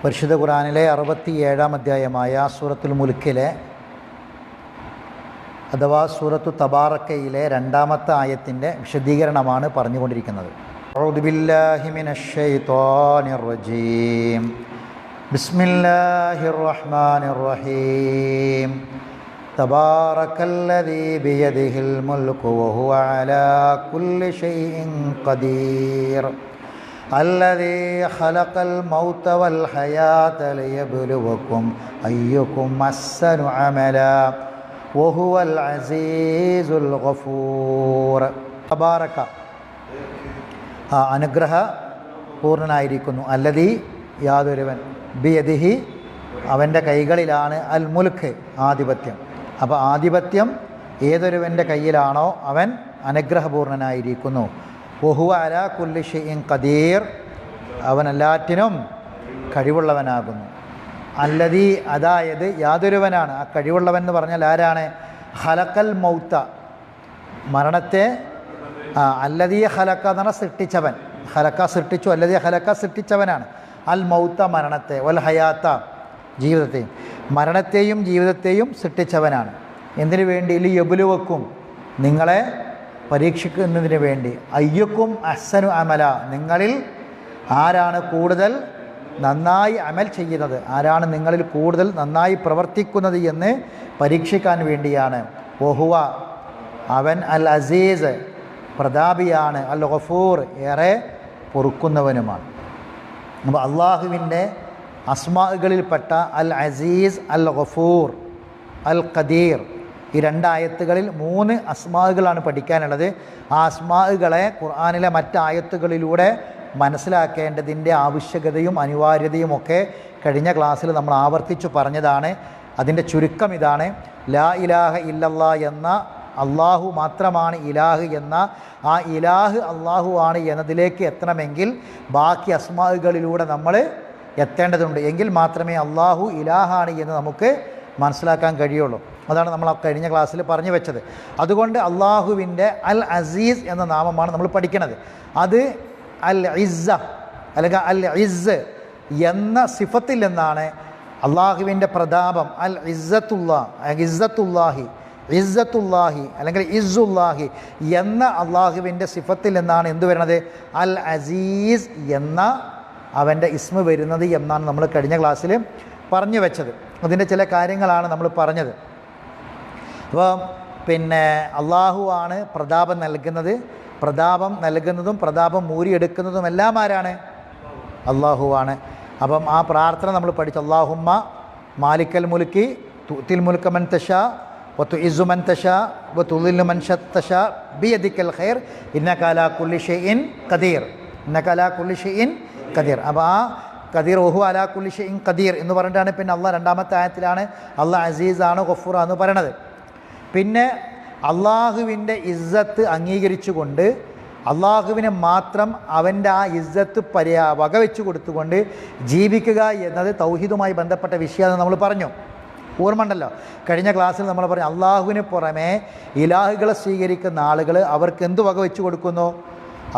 പരിശുദ്ധ ഖുർആനിലെ 67-ാം അധ്യായമായ സൂറത്തുൽ മുൽക്കിലെ അഥവാ സൂറത്തു തബാറക്കയിലെ 2-ാമത്തെ ആയത്തിൻ്റെ വിശദീകരണമാണ് പറഞ്ഞുകൊണ്ടിരിക്കുന്നത്. അഊദു ബില്ലാഹി മിനശ് ശൈത്വാനിർ റജീം. ബിസ്മില്ലാഹിർ റഹ്മാനിർ റഹീം. തബാറക്കല്ലദീ ബിയദിഹിൽ മുൽക്കു വഹുവ അലാ കുല്ലി ഷൈഇൻ ഖദീർ. الذي خلق الموت والحياة ليبلوكم أيكم أحسن عملا وهو العزيز الغفور. തബാറക അനുഗ്രഹ പൂർണ്ണനായിരിക്കുന്നു. അല്ലദീ യാതൊരുവൻ ബിയദിഹി അവൻ്റെ കൈകളിലാണ് അൽ മുൽക്ക് ആധിപത്യം. അപ്പോൾ ആധിപത്യം ഏതൊരുവൻ്റെ കയ്യിലാണോ അവൻ അനുഗ്രഹപൂർണ്ണനായിരിക്കുന്നു. വഹുവ അലാ കുല്ലി ഷൈഇൻ ഖദീർ അവൻ എല്ലാറ്റിനും കഴിവുള്ളവനാകുന്നു. അല്ലദീ അതായത് യാതൊരുവനാണ്. ആ കഴിവുള്ളവൻ എന്ന് പറഞ്ഞാൽ ആരാണ്? ഖലഖൽ മൗത്ത മരണത്തെ അല്ലദീ ഖലഖ എന്ന് പറഞ്ഞാൽ സൃഷ്ടിച്ചവൻ. ഖലഖ സൃഷ്ടിച്ചു, അല്ലദീ ഖലഖ സൃഷ്ടിച്ചവനാണ്. അൽ മൗത്ത മരണത്തെ, വൽ ഹയാത്ത ജീവിതത്തെയും. മരണത്തെയും ജീവിതത്തെയും സൃഷ്ടിച്ചവനാണ്. എന്തിനു വേണ്ടി? ലിയബ്ലുവക്കും നിങ്ങളെ പരീക്ഷിക്കുന്നതിന് വേണ്ടി. അയ്യക്കും അഹ്സനു അമല നിങ്ങളിൽ ആരാണ് കൂടുതൽ നന്നായി അമൽ ചെയ്യുന്നത്, ആരാണ് നിങ്ങളിൽ കൂടുതൽ നന്നായി പ്രവർത്തിക്കുന്നത് എന്ന് പരീക്ഷിക്കാൻ വേണ്ടിയാണ്. വഹുവ അവൻ അൽ അസീസ് പ്രതാപിയാണ്, അൽ ഗഫൂർ ഏറെ പൊറുക്കുന്നവനുമാണ്. അപ്പോൾ അള്ളാഹുവിൻ്റെ അസ്മാകളിൽപ്പെട്ട അൽ അസീസ്, അൽ ഗഫൂർ, അൽ ഖദീർ ഈ 2 ആയത്തുകളിൽ 3 അസ്മാകളാണ് പഠിക്കാനുള്ളത്. ആ അസ്മാകളെ ഖുർആനിലെ മറ്റ് ആയത്തുകളിലൂടെ മനസ്സിലാക്കേണ്ടതിൻ്റെ ആവശ്യകതയും അനിവാര്യതയും ഒക്കെ കഴിഞ്ഞ ക്ലാസ്സിൽ നമ്മൾ ആവർത്തിച്ചു പറഞ്ഞതാണ്. അതിൻ്റെ ചുരുക്കം ഇതാണ്: ലാ ഇലാഹ ഇല്ലല്ലാ എന്ന അള്ളാഹു മാത്രമാണ് ഇലാഹ് എന്ന ആ ഇലാഹ് അള്ളാഹു ആണ് എന്നതിലേക്ക് എത്തണമെങ്കിൽ ബാക്കി അസ്മാകളിലൂടെ നമ്മൾ എത്തേണ്ടതുണ്ട്. എങ്കിൽ മാത്രമേ അള്ളാഹു ഇലാഹാണ് എന്ന് നമുക്ക് മനസ്സിലാക്കാൻ കഴിയുള്ളൂ. അതാണ് നമ്മൾ കഴിഞ്ഞ ക്ലാസ്സിൽ പറഞ്ഞു വെച്ചത്. അതുകൊണ്ട് അള്ളാഹുവിൻ്റെ അൽ അസീസ് എന്ന നാമമാണ് നമ്മൾ പഠിക്കുന്നത്. അത് അൽ ഇസ്സ അല്ലെങ്കിൽ അൽ ഇസ്സ് എന്ന സിഫത്തിൽ നിന്നാണ് അള്ളാഹുവിൻ്റെ പ്രതാപം. അൽ ഇസ്സത്തുല്ലാഹി അല്ലെങ്കിൽ ഇസ്സുല്ലാഹി എന്ന അള്ളാഹുവിൻ്റെ സിഫത്തിൽ നിന്നാണ് എന്ത് വരുന്നത്? അൽ അസീസ് എന്ന അവൻ്റെ ഇസ്മ വരുന്നത് എന്നാണ് നമ്മൾ കഴിഞ്ഞ ക്ലാസ്സിൽ പറഞ്ഞു വെച്ചത്. അതിൻ്റെ ചില കാര്യങ്ങളാണ് നമ്മൾ പറഞ്ഞത്. അപ്പോൾ അള്ളാഹു ആണ് പ്രതാപം നൽകുന്നത്. പ്രതാപം നൽകുന്നതും പ്രതാപം മൂരിയെടുക്കുന്നതും എല്ലാം ആരാണ്? അള്ളാഹുവാണ്. അപ്പം ആ പ്രാർത്ഥന നമ്മൾ പഠിച്ചു. അല്ലാഹുമ്മ മാലിക്കൽ മുൽക്കി തുഅ്തിൽ മുൽക മൻ തശാ വതുഇസ്സു മൻ തശാ വതുദില്ലു മൻ തശാ ബിയദിക്കൽ ഖൈർ ഇന്നക അലാ കുല്ലി ഷൈഇൻ ഖദീർ. ഇന്നക അലാ കുല്ലി ഷൈഇൻ ഖദീർ. അപ്പോൾ ആ ഖദീർ വഹു അലാ കുല്ലി ഷൈഇൻ ഖദീർ എന്ന് പറഞ്ഞിട്ടാണ് പിന്നെ അള്ളാഹ് 2-ാമത്തെ ആയത്തിലാണ് അള്ളാഹ് അസീസാണ് ഗഫൂറാന്ന് പറയണത്. പിന്നെ അള്ളാഹുവിൻ്റെ ഇസ്സത്ത് അംഗീകരിച്ചുകൊണ്ട് അള്ളാഹുവിനെ മാത്രം അവൻ്റെ ആ ഇസ്സത്ത് വകവെച്ച് കൊടുത്തുകൊണ്ട് ജീവിക്കുക എന്നത് തൗഹീദുമായി ബന്ധപ്പെട്ട വിഷയമെന്ന് നമ്മൾ പറഞ്ഞു. ഓർമ്മയുണ്ടല്ലോ? കഴിഞ്ഞ ക്ലാസ്സിൽ നമ്മൾ പറഞ്ഞു അള്ളാഹുവിന് പുറമെ ഇലാഹുകളെ സ്വീകരിക്കുന്ന ആളുകൾ അവർക്ക് എന്ത് വകവെച്ച് കൊടുക്കുന്നു?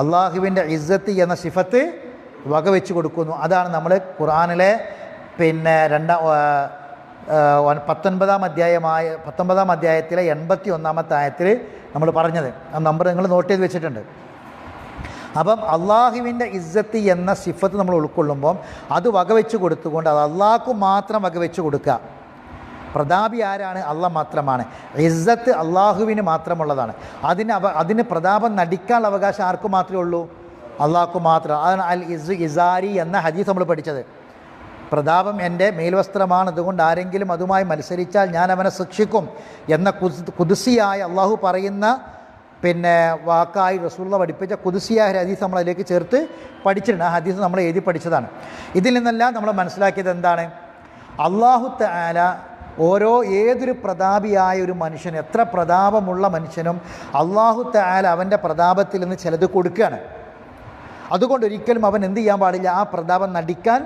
അള്ളാഹുവിൻ്റെ ഇസ്സത്ത് എന്ന സിഫത്ത് വകവെച്ച് കൊടുക്കുന്നു. അതാണ് നമ്മൾ ഖുർആനിലെ 19-ാം അധ്യായത്തിലെ 81-ാമത്തെ ആയത്തിൽ നമ്മൾ പറഞ്ഞത്. ആ നമ്പർ നിങ്ങൾ നോട്ട് ചെയ്ത് വെച്ചിട്ടുണ്ട്. അപ്പം അള്ളാഹുവിൻ്റെ ഇസ്സത്ത് എന്ന സിഫത്ത് നമ്മൾ ഉൾക്കൊള്ളുമ്പം അത് വകവെച്ച് കൊടുത്തുകൊണ്ട് അത് അള്ളാഹ്ക്ക് മാത്രം വകവെച്ച് കൊടുക്കുക. പ്രതാപി ആരാണ്? അള്ളാഹ് മാത്രമാണ്. ഇസ്സത്ത് അള്ളാഹുവിന് മാത്രമുള്ളതാണ്. അതിന് പ്രതാപം നടിക്കാനുള്ള അവകാശം ആർക്ക് മാത്രമേ ഉള്ളൂ? അള്ളാഹ്ക്ക് മാത്രം. അതാണ് അൽ ഇസാരി എന്ന ഹദീസ് നമ്മൾ പഠിച്ചത്. പ്രതാപം എൻ്റെ മേൽവസ്ത്രമാണ്, അതുകൊണ്ട് ആരെങ്കിലും അതുമായി മത്സരിച്ചാൽ ഞാൻ അവനെ ശിക്ഷിക്കും എന്ന ഖുദ്സിയായ അള്ളാഹു പറയുന്ന വാക്കായി റസൂലുള്ളാഹി പഠിപ്പിച്ച ഖുദ്സിയായ ഹദീസ് നമ്മൾ അതിലേക്ക് ചേർത്ത് പഠിച്ചിട്ടുണ്ട്. ആ ഹദീസ് നമ്മൾ എഴുതി പഠിച്ചതാണ്. ഇതിൽ നിന്നെല്ലാം നമ്മൾ മനസ്സിലാക്കിയത് എന്താണ്? അള്ളാഹു തആല ഏതൊരു പ്രതാപിയായ ഒരു മനുഷ്യൻ, എത്ര പ്രതാപമുള്ള മനുഷ്യനും അള്ളാഹു തആല അവൻ്റെ പ്രതാപത്തിൽ നിന്ന് ചിലത് കൊടുക്കുകയാണ്. അതുകൊണ്ട് ഒരിക്കലും അവൻ എന്ത് ചെയ്യാൻ പാടില്ല? ആ പ്രതാപം നടിക്കാൻ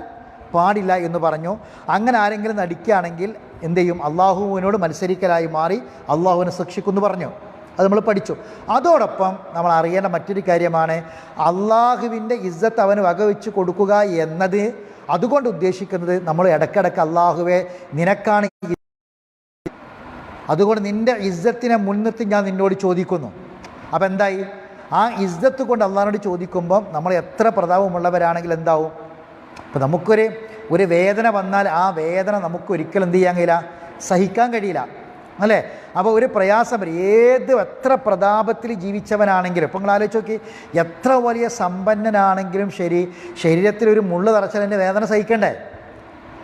പാടില്ല എന്ന് പറഞ്ഞു. അങ്ങനെ ആരെങ്കിലും നടിക്കുകയാണെങ്കിൽ എന്ത് ചെയ്യും? അള്ളാഹുവിനോട് മത്സരിക്കലായി മാറി അള്ളാഹുവിനെ ശിക്ഷിക്കുമെന്ന് പറഞ്ഞു. അത് നമ്മൾ പഠിച്ചു. അതോടൊപ്പം നമ്മൾ അറിയേണ്ട മറ്റൊരു കാര്യമാണ് അള്ളാഹുവിൻ്റെ ഇസ്സത്ത് അവന് വകവെച്ച് കൊടുക്കുക എന്നത്. അതുകൊണ്ട് ഉദ്ദേശിക്കുന്നത് നമ്മൾ ഇടയ്ക്കിടയ്ക്ക് അള്ളാഹുവെ നിനക്കാണ്, അതുകൊണ്ട് നിൻ്റെ ഇസ്സത്തിനെ മുൻനിർത്തി ഞാൻ നിന്നോട് ചോദിക്കുന്നു. അപ്പം എന്തായി? ആ ഇസ്സത്ത് കൊണ്ട് അള്ളാഹിനോട് ചോദിക്കുമ്പം നമ്മൾ എത്ര പ്രതാപമുള്ളവരാണെങ്കിൽ എന്താവും? അപ്പോൾ നമുക്കൊരു വേദന വന്നാൽ ആ വേദന നമുക്ക് ഒരിക്കലും എന്ത് ചെയ്യാൻ കഴിയില്ല, സഹിക്കാൻ കഴിയില്ല, അല്ലേ? അപ്പോൾ ഒരു പ്രയാസം വരും. എത്ര പ്രതാപത്തിൽ ജീവിച്ചവനാണെങ്കിലും, ഇപ്പം നിങ്ങൾ ആലോചിച്ച് നോക്കി, എത്ര വലിയ സമ്പന്നനാണെങ്കിലും ശരി, ശരീരത്തിലൊരു മുള്ള് തറച്ചാൽ എൻ്റെ വേദന സഹിക്കണ്ടേ,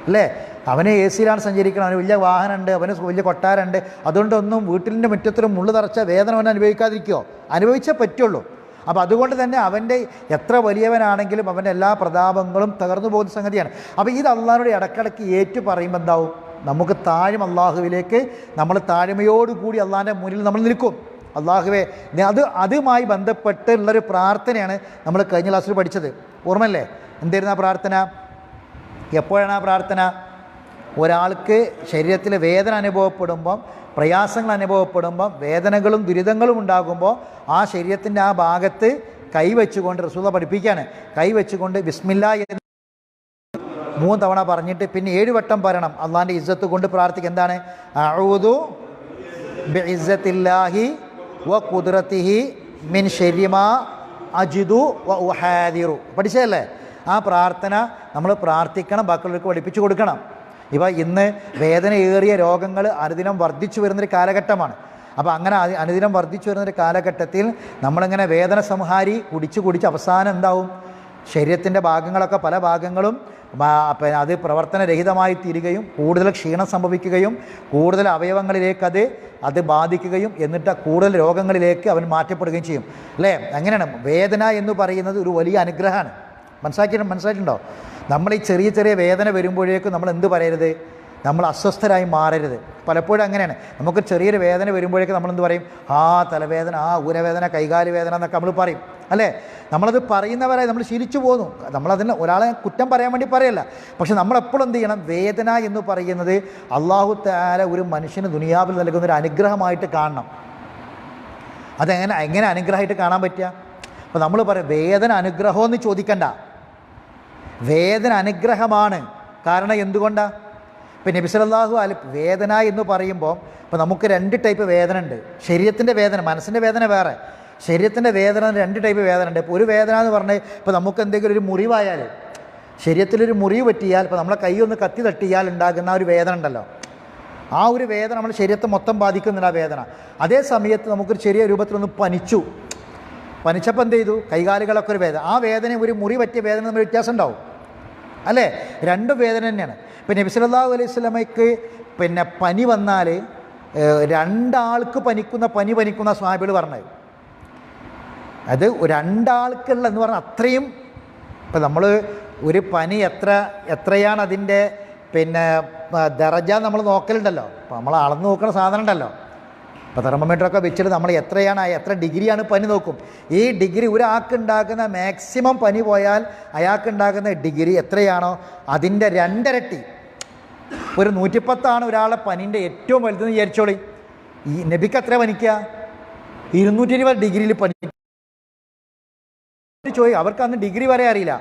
അല്ലേ? അവന് എ സിയിലാണ് സഞ്ചരിക്കണം, അവന് വലിയ വാഹനമുണ്ട്, അവന് വലിയ കൊട്ടാരമുണ്ട്, അതുകൊണ്ടൊന്നും വീട്ടിലിൻ്റെ മുറ്റത്തിലും മുള്ളു തറച്ച വേദന അവൻ അനുഭവിക്കാതിരിക്കുമോ? അനുഭവിച്ചേ പറ്റുള്ളൂ. അപ്പോൾ അതുകൊണ്ട് തന്നെ അവൻ്റെ എത്ര വലിയവനാണെങ്കിലും അവൻ്റെ എല്ലാ പ്രതാപങ്ങളും തകർന്നു പോകുന്ന സംഗതിയാണ്. അപ്പോൾ ഇത് അള്ളാഹിനോട് ഇടയ്ക്കിടയ്ക്ക് ഏറ്റു പറയുമ്പോൾ എന്താവും? നമുക്ക് താഴും അള്ളാഹുവിലേക്ക്, നമ്മൾ താഴ്മയോടുകൂടി അള്ളാഹിൻ്റെ മുന്നിൽ നമ്മൾ നിൽക്കും. അള്ളാഹുവേ, അതുമായി ബന്ധപ്പെട്ടുള്ളൊരു പ്രാർത്ഥനയാണ് നമ്മൾ കഴിഞ്ഞ ക്ലാസ്സിൽ പഠിച്ചത്, ഓർമ്മല്ലേ? എന്തായിരുന്നു ആ പ്രാർത്ഥന? എപ്പോഴാണ് ആ പ്രാർത്ഥന? ഒരാൾക്ക് ശരീരത്തിൽ വേദന അനുഭവപ്പെടുമ്പം, പ്രയാസങ്ങൾ അനുഭവപ്പെടുമ്പം, വേദനകളും ദുരിതങ്ങളും ഉണ്ടാകുമ്പോൾ ആ ശരീരത്തിൻ്റെ ആ ഭാഗത്ത് കൈവച്ചുകൊണ്ട് റസൂലുള്ളാഹി പഠിപ്പിക്കുകയാണ്, കൈവച്ചുകൊണ്ട് ബിസ്മില്ലാ എന്ന് 3 തവണ പറഞ്ഞിട്ട് പിന്നെ 7 വട്ടം പറയണം. അള്ളാഹിൻ്റെ ഇസ്സത്ത് കൊണ്ട് പ്രാർത്ഥിക്കുക. എന്താണ്? അഊദു ബിഇസ്സത്തില്ലാഹി വ ഖുദ്റതിഹി മിൻ ശർരി മാ അജിദു വ ഉഹാദിറു. പഠിച്ചതല്ലേ? ആ പ്രാർത്ഥന നമ്മൾ പ്രാർത്ഥിക്കണം, ബാക്കിയുള്ളവർക്ക് പഠിപ്പിച്ചു കൊടുക്കണം. ഇപ്പം ഇന്ന് വേദനയേറിയ രോഗങ്ങൾ അനുദിനം വർദ്ധിച്ചു വരുന്നൊരു കാലഘട്ടമാണ്. അപ്പോൾ അങ്ങനെ അനുദിനം വർദ്ധിച്ചു വരുന്നൊരു കാലഘട്ടത്തിൽ നമ്മളിങ്ങനെ വേദന സംഹാരി കുടിച്ച് അവസാനം എന്താവും? ശരീരത്തിൻ്റെ ഭാഗങ്ങളൊക്കെ പല ഭാഗങ്ങളും അത് പ്രവർത്തനരഹിതമായി തീരുകയും കൂടുതൽ ക്ഷീണം സംഭവിക്കുകയും കൂടുതൽ അവയവങ്ങളിലേക്ക് അത് ബാധിക്കുകയും എന്നിട്ട് കൂടുതൽ രോഗങ്ങളിലേക്ക് അവൻ മാറ്റപ്പെടുകയും ചെയ്യും, അല്ലേ? അങ്ങനെയാണ്. വേദന എന്ന് പറയുന്നത് ഒരു വലിയ അനുഗ്രഹമാണ്. മനസ്സിലായിട്ടുണ്ടോ? നമ്മൾ ഈ ചെറിയ ചെറിയ വേദന വരുമ്പോഴേക്കും നമ്മൾ എന്ത് പറയരുത്? നമ്മൾ അസ്വസ്ഥരായി മാറരുത്. പലപ്പോഴും അങ്ങനെയാണ്. നമുക്ക് ചെറിയൊരു വേദന വരുമ്പോഴേക്കും നമ്മളെന്ത് പറയും? തലവേദന, ഊരവേദന, കൈകാല് വേദന എന്നൊക്കെ നമ്മൾ പറയും, അല്ലേ? നമ്മളത് പറയുന്നവരായി നമ്മൾ ശീലിച്ചു പോകുന്നു. നമ്മളതിന് ഒരാളെ കുറ്റം പറയാൻ വേണ്ടി പറയല്ല. പക്ഷെ നമ്മളെപ്പോഴും എന്ത് ചെയ്യണം? വേദന എന്ന് പറയുന്നത് അല്ലാഹു തആല ഒരു മനുഷ്യന് ദുനിയാവിൽ നൽകുന്നൊരു അനുഗ്രഹമായിട്ട് കാണണം. എങ്ങനെ അനുഗ്രഹമായിട്ട് കാണാൻ പറ്റുക? അപ്പോൾ നമ്മൾ പറയും വേദന അനുഗ്രഹമെന്ന് ചോദിക്കണ്ട, വേദന അനുഗ്രഹമാണ്. കാരണം എന്തുകൊണ്ടാണ്? ഇപ്പം നബി സല്ലല്ലാഹു അലൈഹി വേദന എന്ന് പറയുമ്പോൾ ഇപ്പോൾ നമുക്ക് 2 ടൈപ്പ് വേദന ഉണ്ട്. ശരീരത്തിൻ്റെ വേദന, മനസ്സിൻ്റെ വേദന വേറെ. ശരീരത്തിൻ്റെ വേദന 2 ടൈപ്പ് വേദന ഉണ്ട്. ഇപ്പോൾ ഒരു വേദന എന്ന് പറഞ്ഞാൽ ഇപ്പോൾ നമുക്ക് എന്തെങ്കിലും ഒരു മുറിവായാൽ, ശരീരത്തിലൊരു മുറിവ് പറ്റിയാൽ, ഇപ്പോൾ നമ്മളെ കൈ ഒന്ന് കത്തി തട്ടിയാൽ ഉണ്ടാകുന്ന ഒരു വേദന ഉണ്ടല്ലോ, ആ ഒരു വേദന നമ്മുടെ ശരീരത്തെ മൊത്തം ബാധിക്കുന്നുണ്ട് ആ വേദന. അതേ സമയത്ത് നമുക്കൊരു ചെറിയ രൂപത്തിലൊന്ന് പനിച്ചപ്പോൾ എന്ത് ചെയ്തു? കൈകാലുകളൊക്കെ ഒരു വേദന. ആ വേദന ഒരു മുറി പറ്റിയ വേദന തമ്മിൽ വ്യത്യാസം ഉണ്ടാവും, അല്ലേ? 2 വേദന തന്നെയാണ്. ഇപ്പം നബി സല്ലല്ലാഹു അലൈഹി വസല്ലമയ്ക്ക് പനി വന്നാൽ 2 ആൾക്ക് പനിക്കുന്ന സ്വഹാബികൾ പറഞ്ഞത്, അത് 2 ആൾക്കുള്ള എന്ന് പറഞ്ഞാൽ അത്രയും. ഇപ്പം നമ്മൾ ഒരു പനി എത്രയാണ് അതിൻ്റെ ദറജ നമ്മൾ നോക്കലുണ്ടല്ലോ. അപ്പോൾ നമ്മൾ അളന്ന് നോക്കുന്ന സാധനം ഉണ്ടല്ലോ, ഇപ്പോൾ തെർമോമീറ്ററൊക്കെ വെച്ചിട്ട് നമ്മൾ എത്ര ഡിഗ്രിയാണ് പനി നോക്കും. ഈ ഡിഗ്രി ഒരാൾക്ക് ഉണ്ടാക്കുന്ന മാക്സിമം പനി പോയാൽ അയാൾക്കുണ്ടാകുന്ന ഡിഗ്രി എത്രയാണോ അതിൻ്റെ 2 ഇരട്ടി. ഒരു 110 ഒരാളെ പനീൻ്റെ ഏറ്റവും വലുതെന്ന് വിചാരിച്ചോളി. ഈ നബിക്ക് എത്ര പനിക്കുക? 220 ഡിഗ്രിയിൽ പനി. അവർക്ക് അന്ന് ഡിഗ്രി വരെ അറിയില്ല.